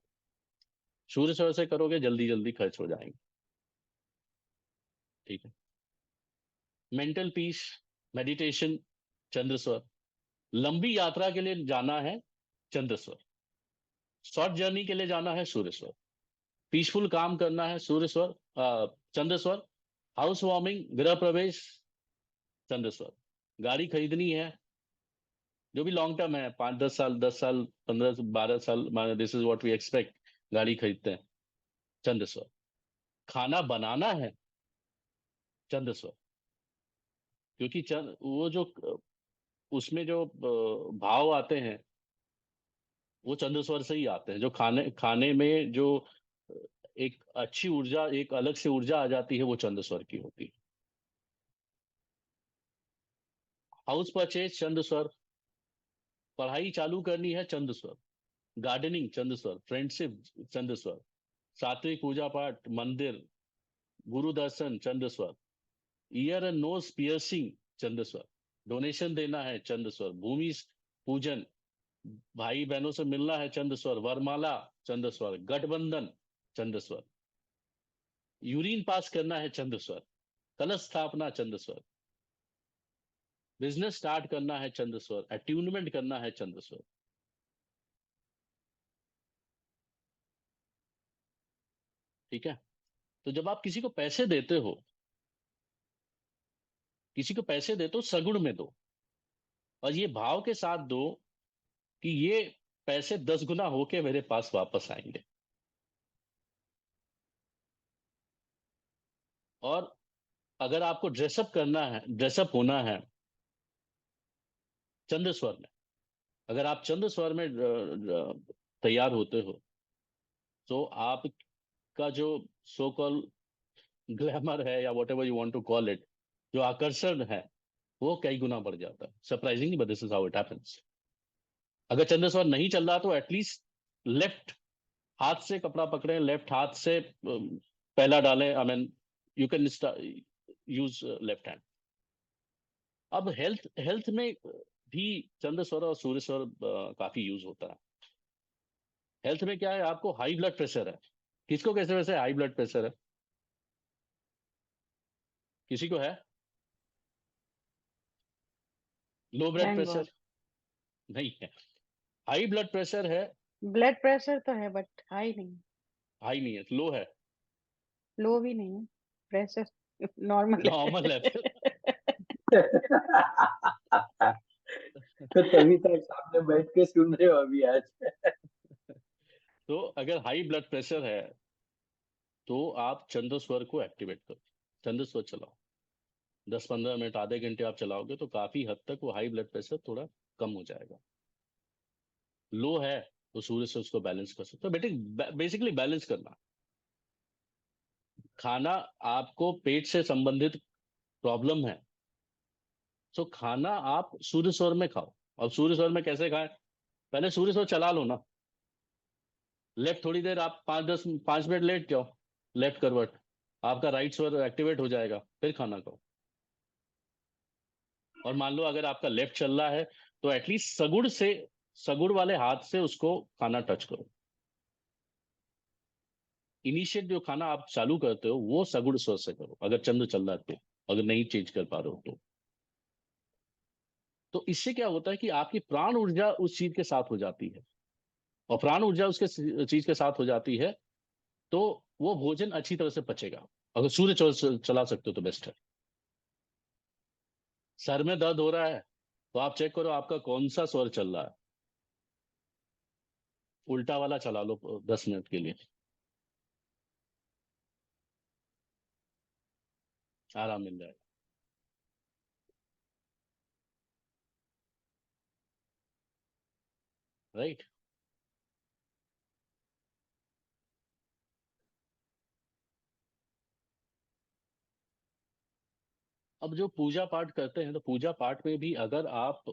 सूर्य स्वर से करोगे जल्दी जल्दी खर्च हो जाएंगे। ठीक है। मेंटल पीस, मेडिटेशन चंद्र स्वर, लंबी यात्रा के लिए जाना है चंद्र स्वर, शॉर्ट जर्नी के लिए जाना है सूर्य स्वर, पीसफुल काम करना है सूर्य स्वर चंद्र स्वर, हाउस वार्मिंग गृह प्रवेश चंद्र स्वर, गाड़ी खरीदनी है जो भी लॉन्ग टर्म है, 5-10 साल 10 साल 15-12 साल, this is what we expect, गाड़ी खरीदते हैं चंद्र स्वर, खाना बनाना है चंद्र स्वर, क्योंकि वो जो उसमें जो भाव आते हैं वो चंद्र स्वर से ही आते हैं, जो खाने खाने में जो एक अच्छी ऊर्जा, एक अलग से ऊर्जा आ जाती है, वो चंद्र स्वर की होती है। हाउस परचेज चंद्र स्वर, पढ़ाई चालू करनी है चंद्र स्वर, गार्डनिंग चंद्र स्वर, फ्रेंडशिप चंद्र स्वर, सात्विक पूजा पाठ, मंदिर, गुरु दर्शन चंद्र स्वर, ईयर एंड नोज पियर्सिंग चंद्र स्वर, डोनेशन देना है चंद्र स्वर, भूमि पूजन, भाई बहनों से मिलना है चंद्र स्वर, वरमाला चंद्र स्वर, गठबंधन चंद्र स्वर, यूरिन पास करना है चंद्र स्वर, कलश स्थापना चंद्र स्वर, बिजनेस स्टार्ट करना है चंद्र स्वर, अट्यूनमेंट करना है चंद्र स्वर। ठीक है। तो जब आप किसी को पैसे देते हो, किसी को पैसे देते हो सगुण में दो, और ये भाव के साथ दो कि ये पैसे 10 गुना होके मेरे पास वापस आएंगे। और अगर आपको ड्रेसअप करना है, ड्रेसअप होना है चंद्र स्वर में, अगर आप चंद्र स्वर में तैयार होते हो तो आपका जो सो कॉल ग्लैमर है या whatever you want to call it, जो आकर्षण है वो कई गुना बढ़ जाता है, surprisingly, but this is how it happens. अगर चंद्र स्वर नहीं चल रहा तो एटलीस्ट लेफ्ट हाथ से कपड़ा पकड़े, लेफ्ट हाथ से पहला डालें, I mean you can use left hand. अब हेल्थ हेल्थ में भी चंद्र स्वर और सूर्य स्वर काफी यूज होता है। हेल्थ में क्या है, आपको हाई ब्लड प्रेशर है, किसको कैसे वैसे हाई ब्लड प्रेशर है, किसी को है low blood Thank pressure? God. नहीं है। हाई ब्लड प्रेशर है, ब्लड प्रेशर तो है बट हाई नहीं, हाई नहीं है, लो है, लो भी नहीं है, प्रेशर नॉर्मल नॉर्मल है फिर। तो तभी तक सामने बैठ के सुन रहे हो अभी आज। तो अगर हाई ब्लड प्रेशर है तो आप चंद्र स्वर को एक्टिवेट करो, चंद्र स्वर चलाओ, 10-15 मिनट आधे घंटे आप चलाओगे तो काफी हद तक वो हाई ब्लड प्रेशर थोड़ा कम हो जाएगा। लो है तो सूर्य से उसको बैलेंस कर सकते हो। बेटे बेसिकली बैलेंस करना। खाना आपको पेट से संबंधित प्रॉब्लम है, तो खाना आप सूर्य सौर में खाओ। अब सूर्य सौर में कैसे खाएं? पहले सूर्य सौर चला लो ना, लेफ्ट थोड़ी देर आप 5 मिनट लेट जाओ, लेफ्ट करवट, आपका राइट स्वर एक्टिवेट हो जाएगा, फिर खाना खाओ। और मान लो अगर आपका लेफ्ट चल रहा है तो एटलीस्ट सगुड़ वाले हाथ से उसको खाना टच करो। इनिशिएट जो खाना आप चालू करते हो वो सगुड़ स्वर से करो, अगर चंद्र चल रहा है तो, अगर नहीं चेंज कर पा रहे हो तो इससे क्या होता है कि आपकी प्राण ऊर्जा उस चीज के साथ हो जाती है, और प्राण ऊर्जा उसके चीज के साथ हो जाती है तो वो भोजन अच्छी तरह से पचेगा। अगर सूर्य चला सकते हो तो बेस्ट है। सर में दर्द हो रहा है तो आप चेक करो आपका कौन सा स्वर चल रहा है, उल्टा वाला चला लो 10 मिनट के लिए, आराम मिल जाएगा। राइट। अब जो पूजा पाठ करते हैं तो पूजा पाठ में भी अगर आप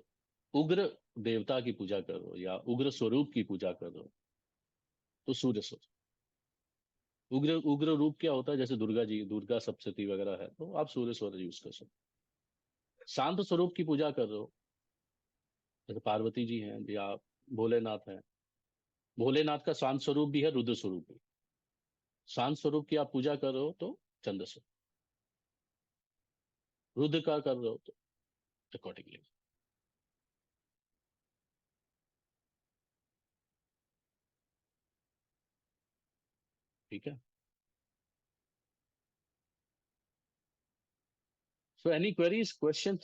उग्र देवता की पूजा कर रहे हो या उग्र स्वरूप की पूजा कर रहे हो तो सूर्य स्वर। उग्र उग्र रूप क्या होता है? जैसे दुर्गा सप्तशती वगैरह है तो आप सूर्य स्वर यूज कर सकते हो। शांत स्वरूप की पूजा कर रहे हो, जैसे पार्वती जी हैं या भोलेनाथ हैं, भोलेनाथ का शांत स्वरूप भी है, रुद्र स्वरूप भी। शांत स्वरूप की आप पूजा कर रहे हो तो चंद्र स्वर, रुद्र का कर रहे हो तो अकॉर्डिंगली। ठीक है। So any queries, question?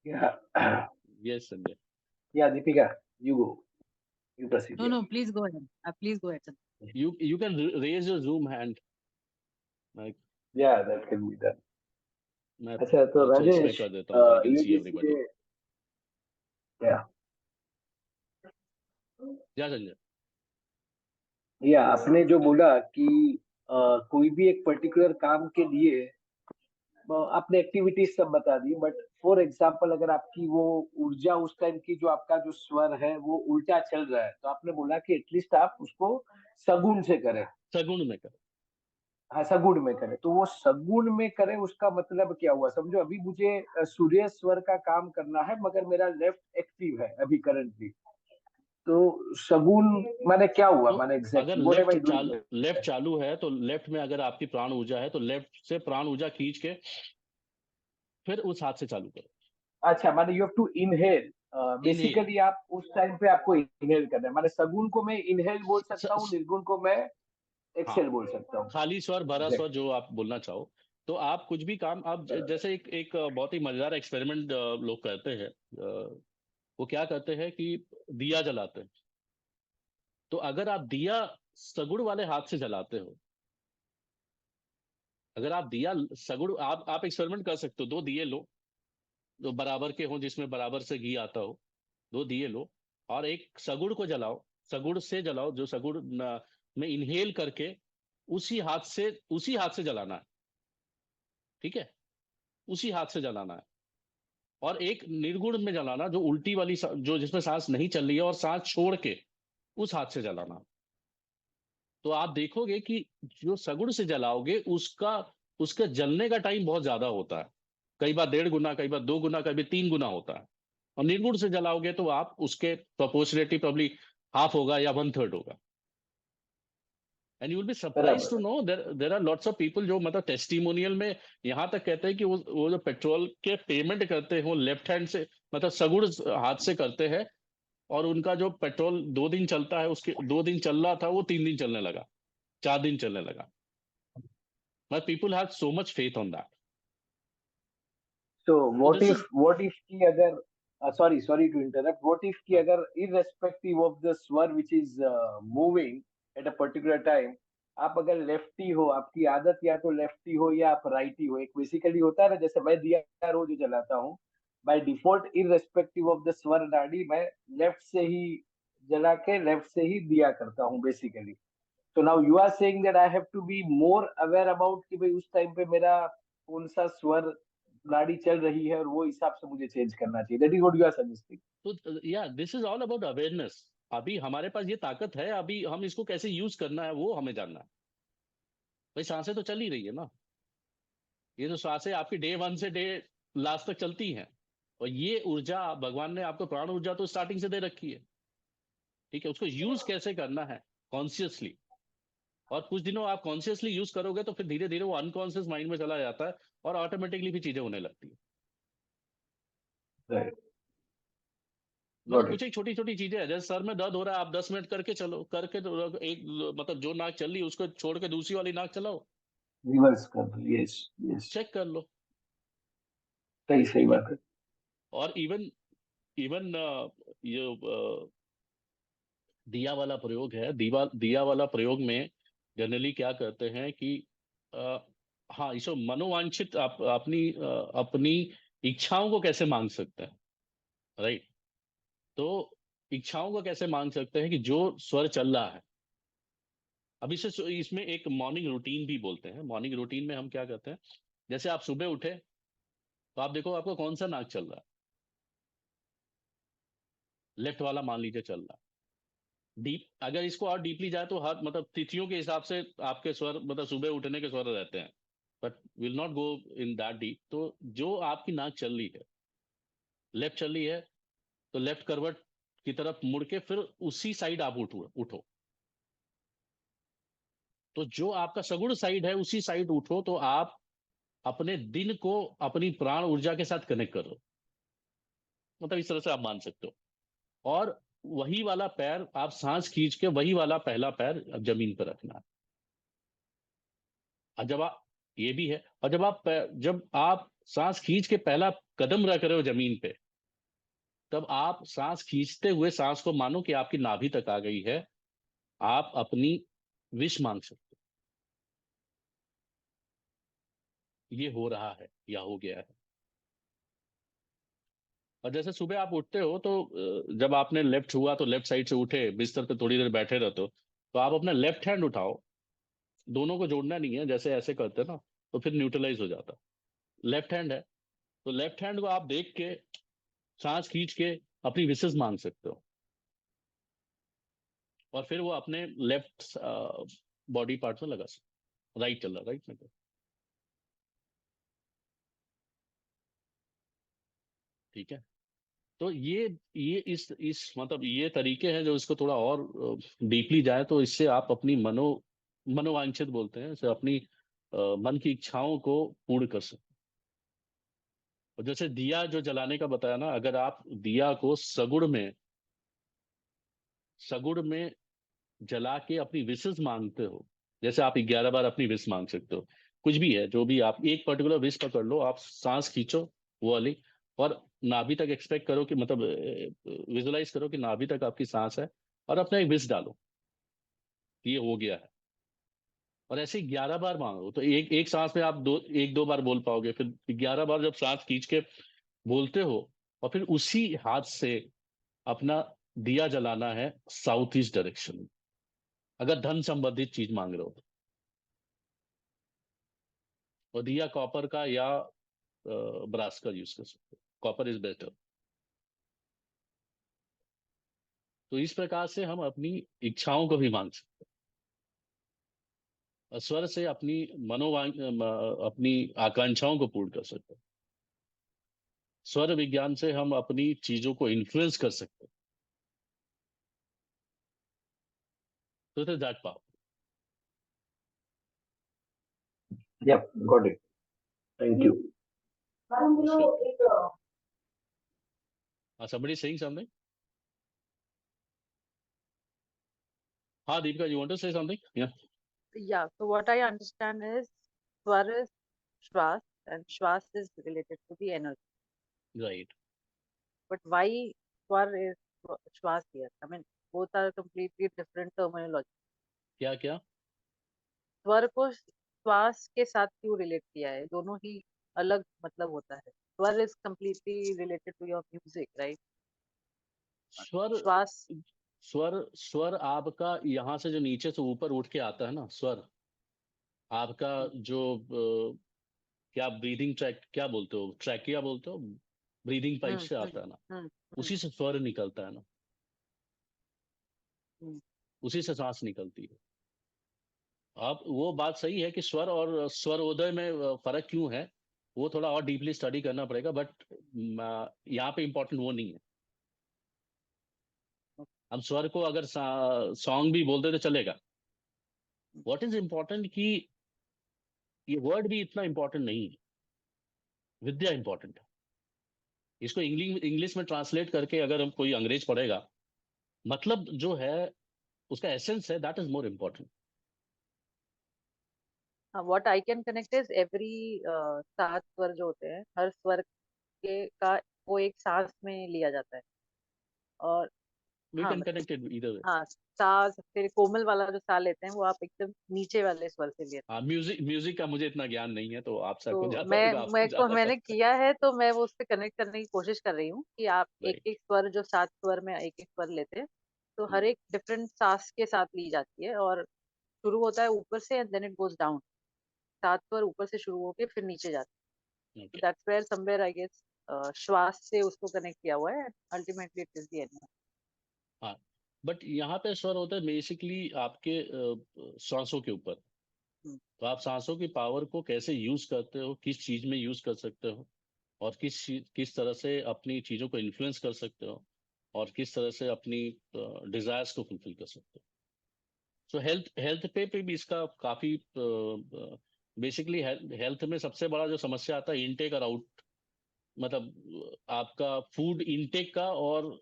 Yeah. Yes Sanjay. Yeah, Deepika, you go. You proceed. No, Yeah. no, please go ahead. Please go ahead, Chandra. You can raise your zoom hand, like Yeah, that can be done. मैं अच्छा तो also इसमें राजेश, कर देता हूँ so I can ये see everybody. जैसे या या संजय। आपने जो बोला कि कोई भी एक पर्टिकुलर काम के लिए आपने एक्टिविटीज सब बता दी, बट फॉर एग्जांपल अगर आपकी वो ऊर्जा उस टाइम की जो आपका जो स्वर है वो उल्टा चल रहा है, तो आपने बोला कि एटलीस्ट आप उसको सगुण से करें। सगुण में करो। हाँ, सगुण में करें। तो वो सगुण में करें उसका मतलब क्या हुआ? समझो अभी मुझे सूर्य स्वर का काम करना है मगर मेरा लेफ्ट एक्टिव है अभी करंटली, तो सगुण माने क्या हुआ? तो माने अगर exactly what am I doing? Left चालू है तो लेफ्ट में अगर आपकी प्राण ऊर्जा है तो लेफ्ट से प्राण ऊर्जा खींच के फिर उस हाथ से चालू करो। अच्छा, माने you have to inhale. Inhale. Basically आप उस टाइम पे आपको इनहेल करना है। माने सगुण को मैं इनहेल बोल सकता हूँ, निर्गुण को मैं हाँ, एक्सेल बोल सकता हूँ। खाली स्वर भरा स्वर जो आप बोलना चाहो। तो आप कुछ भी काम आप जैसे एक बहुत ही मजेदार एक्सपेरिमेंट लोग करते हैं। वो क्या करते हैं कि दिया जलाते हैं। तो अगर आप दिया सगुड़ वाले हाथ से जलाते हो, अगर आप दिया सगुड़, आप एक्सपेरिमेंट कर सकते हो। 2 दिए लो जो बराबर के हो, जिसमें बराबर से घी आता हो, 2 दिए लो और एक सगुड़ को जलाओ। सगुड़ से जलाओ, जो सगुड़ में इनहेल करके उसी हाथ से जलाना है। ठीक है, उसी हाथ से जलाना है। और एक निर्गुण में जलाना, जो उल्टी वाली जो जिसमें सांस नहीं चल रही है और सांस छोड़ के उस हाथ से जलाना। तो आप देखोगे कि जो सगुण से जलाओगे उसका जलने का टाइम बहुत ज्यादा होता है, कई बार 1.5 गुना, कई बार 2 गुना, कई बार 3 गुना होता है। और निर्गुण से जलाओगे तो आप उसके प्रोपोर्शनेटली प्रॉब्ली हाफ होगा या 1/3 होगा। And you will be surprise to know there are lots of people जो मतलब टेस्टिमोनियल में यहाँ तक कहते हैं कि वो जो पेट्रोल के पेमेंट करते हो लेफ्ट हैंड से, मतलब सगुण हाथ से करते हैं, और उनका जो पेट्रोल 2 दिन चलता है, उसके 2 दिन चल रहा था वो 3 दिन चलने लगा, 4 दिन चलने लगा। But people have so much faith on that. So what this if कि अगर sorry to interrupt, what if कि अगर irrespective of the स्वर which is moving at a particular time, आप अगर लेफ्टी हो, आपकी आदत या तो लेफ्टी हो या आप राइटी हो, एक बेसिकली होता है ना, जैसे मैं दिया रोज जलाता हूँ, by default irrespective of the स्वर नाड़ी मैं लेफ्ट से ही जला के लेफ्ट से ही दिया करता हूँ बेसिकली। तो now you are saying that I have to be more aware about कि भाई उस टाइम पे मेरा कौन सा स्वर नाड़ी चल रही है और वो हिसाब से मुझे चेंज करना चाहिए। That is what you are suggesting. तो yeah this is all about awareness. अभी हमारे पास ये ताकत है, अभी हम इसको कैसे यूज करना है वो हमें जानना है। भाई सांसें तो चल ही रही है ना, ये तो सांसें आपकी डे 1 से डे लास्ट तक चलती हैं। और ये ऊर्जा भगवान ने आपको प्राण ऊर्जा तो स्टार्टिंग से दे रखी है, ठीक है। उसको यूज कैसे करना है कॉन्शियसली, और कुछ दिनों आप कॉन्शियसली यूज करोगे तो फिर धीरे धीरे वो अनकॉन्शियस माइंड में चला जाता है और ऑटोमेटिकली भी चीजें होने लगती है। राइट, मतलब गॉट कुछ इट। एक छोटी छोटी चीजें हैं, जैसे सर में दर्द हो रहा है, आप 10 मिनट करके चलो, करके तो एक मतलब जो नाक चल रही है उसको छोड़ के दूसरी वाली नाक चलाओ, रिवर्स कर दो। यस यस, चेक कर लो, सही सही ठीक है। बात है। और इवन इवन ये दिया वाला प्रयोग है, दिया वाला प्रयोग में जनरली क्या करते हैं कि अ, हाँ, इसको मनोवांछित अपनी इच्छाओं को कैसे मांग सकते हैं, राइट। तो इच्छाओं को कैसे मांग सकते हैं कि जो स्वर चल रहा है। अब इसमें एक मॉर्निंग रूटीन भी बोलते हैं। मॉर्निंग रूटीन में हम क्या करते हैं, जैसे आप सुबह उठे तो आप देखो आपको कौन सा नाक चल रहा है, लेफ्ट वाला मान लीजिए चल रहा है। डीप अगर इसको और डीपली जाए तो हर मतलब तिथियों के हिसाब से आपके स्वर मतलब सुबह उठने के स्वर रहते हैं, but will not go in that deep. तो जो आपकी नाक चल रही है, लेफ्ट चल रही है, तो लेफ्ट करवट की तरफ मुड़ के फिर उसी साइड आप उठो। तो जो आपका सगुण साइड है उसी साइड उठो, तो आप अपने दिन को अपनी प्राण ऊर्जा के साथ कनेक्ट करो, मतलब इस तरह से आप मान सकते हो। और वही वाला पैर आप सांस खींच के वही वाला पहला पैर जमीन पर रखना है। और जब आप ये भी है, और जब आप सांस खींच के पहला कदम रख रहे हो जमीन पे, तब आप सांस खींचते हुए सांस को मानो कि आपकी नाभि तक आ गई है। आप अपनी विश मांग सकते हो, ये हो रहा है या हो गया है। और जैसे सुबह आप उठते हो तो जब आपने लेफ्ट हुआ तो लेफ्ट साइड से उठे, बिस्तर पे थोड़ी देर बैठे रहते हो, तो आप अपना लेफ्ट हैंड उठाओ। दोनों को जोड़ना नहीं है, जैसे ऐसे करते हैं ना तो फिर न्यूट्रलाइज हो जाता। लेफ्ट हैंड है तो लेफ्ट हैंड को आप देख के सांस खींच के अपनी विशेष मांग सकते हो, और फिर वो अपने लेफ्ट बॉडी पार्ट में लगा सकते। राइट चल रहा, राइट में तो, ठीक है। तो ये इस मतलब ये तरीके हैं जो इसको थोड़ा और डीपली जाए तो इससे आप अपनी मनोवांछित बोलते हैं, इसे अपनी मन की इच्छाओं को पूर्ण कर सकते हैं। और जैसे दिया जो जलाने का बताया ना, अगर आप दिया को सगुण में जला के अपनी विशेष मांगते हो, जैसे आप 11 बार अपनी विश मांग सकते हो। कुछ भी है, जो भी आप एक पर्टिकुलर विश पकड़ लो, आप सांस खींचो वो वाली, और नाभि तक एक्सपेक्ट करो कि मतलब विजुलाइज करो कि नाभि तक आपकी सांस है, और अपना एक विश डालो कि ये हो गया है। और ऐसे 11 बार मांगो तो एक एक सांस में आप एक दो बार बोल पाओगे, फिर 11 बार जब सांस खींच के बोलते हो, और फिर उसी हाथ से अपना दिया जलाना है साउथ ईस्ट डायरेक्शन में, अगर धन संबंधित चीज मांग रहे हो तो। और दिया कॉपर का या ब्रास का यूज कर सकते हो, कॉपर इज बेटर। तो इस प्रकार से हम अपनी इच्छाओं को भी मांग सकते हैं, और स्वर से अपनी आकांक्षाओं को पूर्ण कर सकते हैं। स्वर विज्ञान से हम अपनी चीजों को इन्फ्लुएंस कर सकते हैं। तो it is that power. Yep, got it. Thank you. Somebody saying something? हाँ Deepika, you want to say something? Yeah. Yeah, so what I understand is swar is shwas and shwas is related to the energy. Right. But why swar is shwas here? I mean, both are completely different terminology. क्या? स्वर को श्वास के साथ क्यों relate किया है? दोनों ही अलग मतलब होता है। Swar is completely related to your music, right? स्वर श्वास। स्वर स्वर आपका यहाँ से जो नीचे से ऊपर उठ के आता है ना, स्वर आपका जो क्या ब्रीदिंग ट्रैक क्या बोलते हो, ट्रैकिया बोलते हो, ब्रीदिंग पाइप से आता है ना, हम्म उसी से स्वर निकलता है ना, हम्म। उसी से सांस निकलती है। अब वो बात सही है कि स्वर और स्वरोदय में फर्क क्यों है, वो थोड़ा और डीपली स्टडी करना पड़ेगा, बट यहाँ पे इम्पोर्टेंट वो नहीं है। हम स्वर को अगर सॉन्ग भी बोलते तो चलेगा। व्हाट इज इम्पोर्टेंट कि ये वर्ड भी इतना इम्पोर्टेंट नहीं है, विद्या इम्पोर्टेंट है। इसको इंग्लिश में ट्रांसलेट करके अगर हम कोई अंग्रेज पढ़ेगा, मतलब जो है उसका एसेंस है, that is more important. What I can connect is every 7 स्वर जो होते हैं, हर स्वर के का वो एक सांस में लिया जाता है। और वी हाँ can connect it either way. हाँ, सा सबसे कोमल वाला जो सा लेते हैं वो आप एकदम नीचे वाले स्वर से लेते हैं। हाँ, म्यूजिक का मुझे इतना ज्ञान नहीं है, तो आप तो सबको ज्यादा होगा, आपको ज्यादा मैंने पता किया है, तो मैं वो उससे कनेक्ट करने की कोशिश कर रही हूँ कि आप है। एक एक स्वर, जो 7 स्वर में एक एक स्वर लेते हैं, तो हर राइट। एक डिफरेंट सांस के साथ ली जाती है, और शुरू होता है ऊपर से and then it goes down. 7 स्वर ऊपर से शुरू होके फिर नीचे जाते हैं। Okay. That's where somewhere I guess श्वास से उसको कनेक्ट किया हुआ है। Ultimately it is the animal. हाँ, बट यहाँ पे स्वर होता है बेसिकली आपके सांसों के ऊपर। तो आप सांसों की पावर को कैसे यूज करते हो, किस चीज में यूज कर सकते हो, और किस तरह से अपनी चीजों को इन्फ्लुएंस कर सकते हो, और किस तरह से अपनी डिजायर्स को फुलफिल कर सकते हो। सो हेल्थ हेल्थ पे भी इसका काफी बेसिकली हेल्थ में सबसे बड़ा जो समस्या आता है, इनटेक और आउट, मतलब आपका फूड इनटेक का और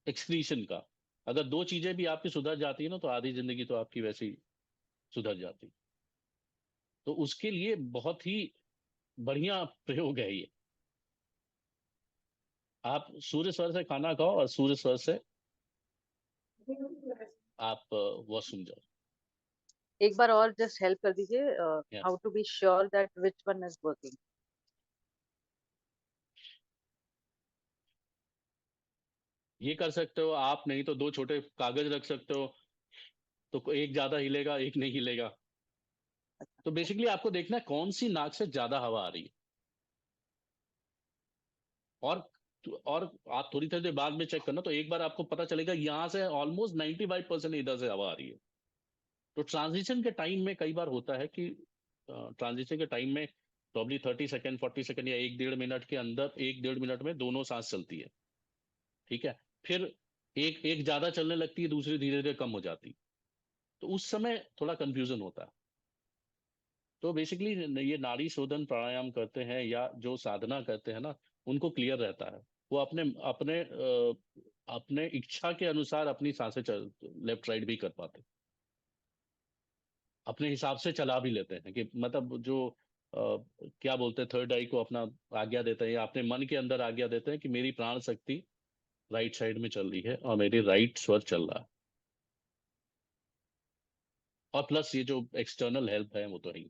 एक्सक्रीशन का। अगर दो चीजें भी आपकी सुधर जाती है ना, तो आधी जिंदगी तो आपकी वैसे ही सुधर जाती। तो उसके लिए बहुत ही बढ़िया प्रयोग है ये। आप सूर्य स्वर से खाना खाओ और सूर्य स्वर से आप वॉशरूम जाओ। एक बार और जस्ट हेल्प कर दीजिए, या how to be sure that which one is working. ये कर सकते हो आप, नहीं तो दो छोटे कागज रख सकते हो, तो एक ज्यादा हिलेगा, एक नहीं हिलेगा। तो बेसिकली आपको देखना है कौन सी नाक से ज्यादा हवा आ रही है, और और आप थोड़ी थोड़ी देर बाद में चेक करना, तो एक बार आपको पता चलेगा यहाँ से ऑलमोस्ट 95% इधर से हवा आ रही है। तो ट्रांजिशन के टाइम में कई बार होता है कि ट्रांजिशन के टाइम में प्रॉब्ली 30 सेकेंड 40 सेकेंड या 1-1.5 मिनट के अंदर, 1-1.5 मिनट में दोनों सांस चलती है। ठीक है। फिर एक एक ज्यादा चलने लगती है, दूसरी धीरे धीरे कम हो जाती। तो उस समय थोड़ा कंफ्यूजन होता है। तो बेसिकली ये नाड़ी शोधन प्राणायाम करते हैं या जो साधना करते हैं ना, उनको क्लियर रहता है। वो अपने अपने अपने इच्छा के अनुसार अपनी सांसें लेफ्ट राइट भी कर पाते हैं। अपने हिसाब से चला भी लेते हैं, कि मतलब जो क्या बोलते हैं, थर्ड आई को अपना आज्ञा देते हैं, या अपने मन के अंदर आज्ञा देते हैं कि मेरी प्राण शक्ति राइट साइड में चल रही है और मेरी राइट स्वर चल रहा है। और प्लस ये जो एक्सटर्नल हेल्प है वो तो है।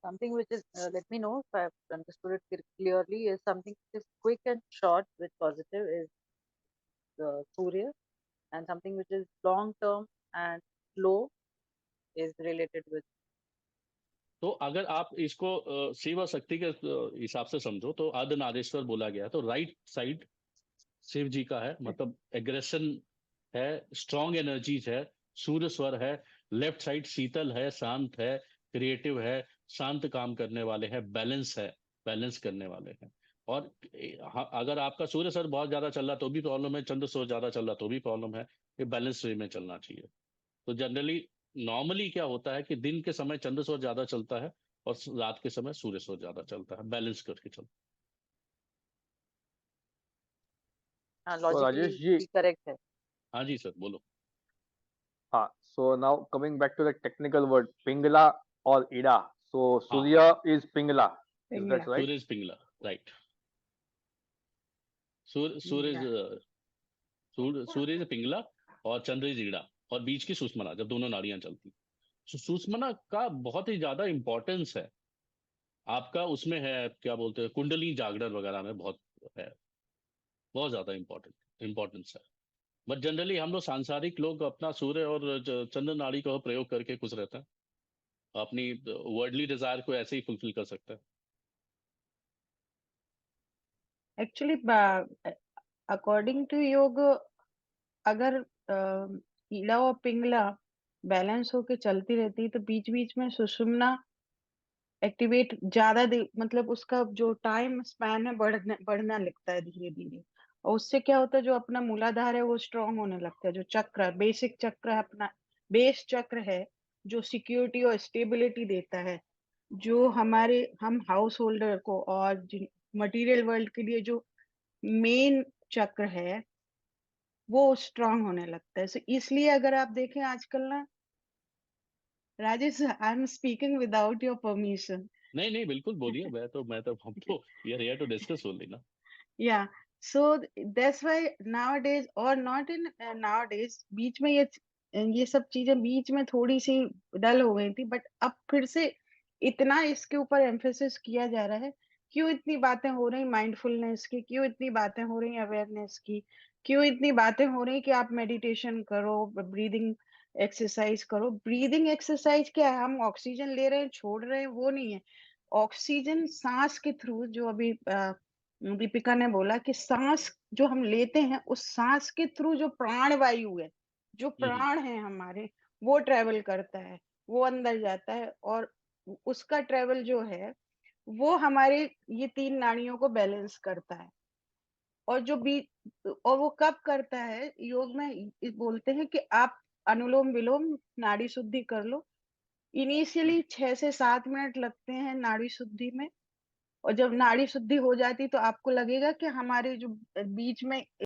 Something which is, let me know if I've understood it clearly, is something which is quick and short with positive is Surya, and something which is long term and slow is related with. तो अगर आप इसको शिव और शक्ति के हिसाब से समझो, तो अर्धनारीश्वर बोला गया है, तो राइट साइड शिव जी का है, मतलब एग्रेशन है, स्ट्रॉन्ग एनर्जीज है, सूर्य स्वर है। लेफ्ट साइड शीतल है, शांत है, क्रिएटिव है, शांत काम करने वाले हैं, बैलेंस है, बैलेंस करने वाले हैं। और अगर आपका सूर्य स्वर बहुत ज्यादा चल रहा तो भी प्रॉब्लम है, चंद्र स्वर ज्यादा चल रहा तो भी प्रॉब्लम है। ये बैलेंस वे में चलना चाहिए। तो जनरली नॉर्मली क्या होता है कि दिन के समय चंद्र स्वर ज्यादा चलता है और रात के समय सूर्य स्वर ज्यादा चलता है, बैलेंस करके चलता हाँ, तो राजेश जी, लॉजिकली करेक्ट है। है। हाँ जी सर, बोलो। हाँ, so now coming back to the technical word Pingala or Ida. So हाँ, Surya is Pingala, is Pingala. that right? Surya is Pingala, right. Surya is Pingala और चंद्र इज ईड़ा, और बीच की सुषमना, जब दोनों नाड़ियां चलती। सुषमना का बहुत ही ज्यादा इंपॉर्टेंस है। आपका उसमें है, क्या बोलते हैं, कुंडली जागरण वगैरह में बहुत है, बहुत ज्यादा इम्पोर्टेंस है। बट जनरली हम लोग सांसारिक लोग अपना सूर्य और चंद्र नाड़ी का प्रयोग करके खुश रहते हैं, अपनी वर्डली डिजायर को ऐसे ही फुलफिल कर सकते हैं। एक्चुअली अकॉर्डिंग टू योग, अगर ईला और पिंगला बैलेंस होके चलती रहती है तो बीच बीच में सुषुम्ना एक्टिवेट ज्यादा मतलब उसका जो टाइम स्पैन है बढ़ना लगता है धीरे धीरे। और उससे क्या होता है, जो अपना मूलाधार है वो स्ट्रांग होने लगता है। जो चक्र है, बेसिक चक्र है, अपना बेस चक्र है, जो सिक्योरिटी और स्टेबिलिटी देता है, जो हम हाउस होल्डर को और मटेरियल वर्ल्ड के लिए जो मेन चक्र है वो स्ट्रांग होने लगता है। इसलिए अगर आप देखें आजकल ना, Rajesh, I am speaking without your permission. नहीं नहीं, बिल्कुल बोलिए, मैं तो हम तो we are here to discuss only ना। Yeah, so that's why nowadays, or not in nowadays, बीच में ये सब चीजें बीच में थोड़ी सी डल हो गई थी, बट अब फिर से इतना इसके ऊपर एम्फेसिस किया जा रहा है। क्यों इतनी बातें हो रही माइंडफुलनेस की, क्यों इतनी बातें हो रही अवेयरनेस की, क्यों इतनी बातें हो रही कि आप मेडिटेशन करो, ब्रीदिंग एक्सरसाइज करो। ब्रीदिंग एक्सरसाइज क्या है, हम ऑक्सीजन ले रहे हैं छोड़ रहे हैं वो नहीं है। ऑक्सीजन सांस के थ्रू, जो अभी दीपिका ने बोला कि सांस जो हम लेते हैं उस सांस के थ्रू जो प्राण वायु है, जो प्राण है हमारे, वो ट्रेवल करता है, वो अंदर जाता है, और उसका ट्रेवल जो है वो हमारे ये 3 नाड़ियों को बैलेंस करता है। और और वो कब करता है, योग में बोलते हैं कि आप अनुलोम विलोम नाड़ी शुद्धि कर लो। इनिशियली 6 से 7 मिनट लगते हैं नाड़ी शुद्धि में, और जब नाड़ी शुद्धि हो जाती तो आपको लगेगा कि हमारे जो बीच में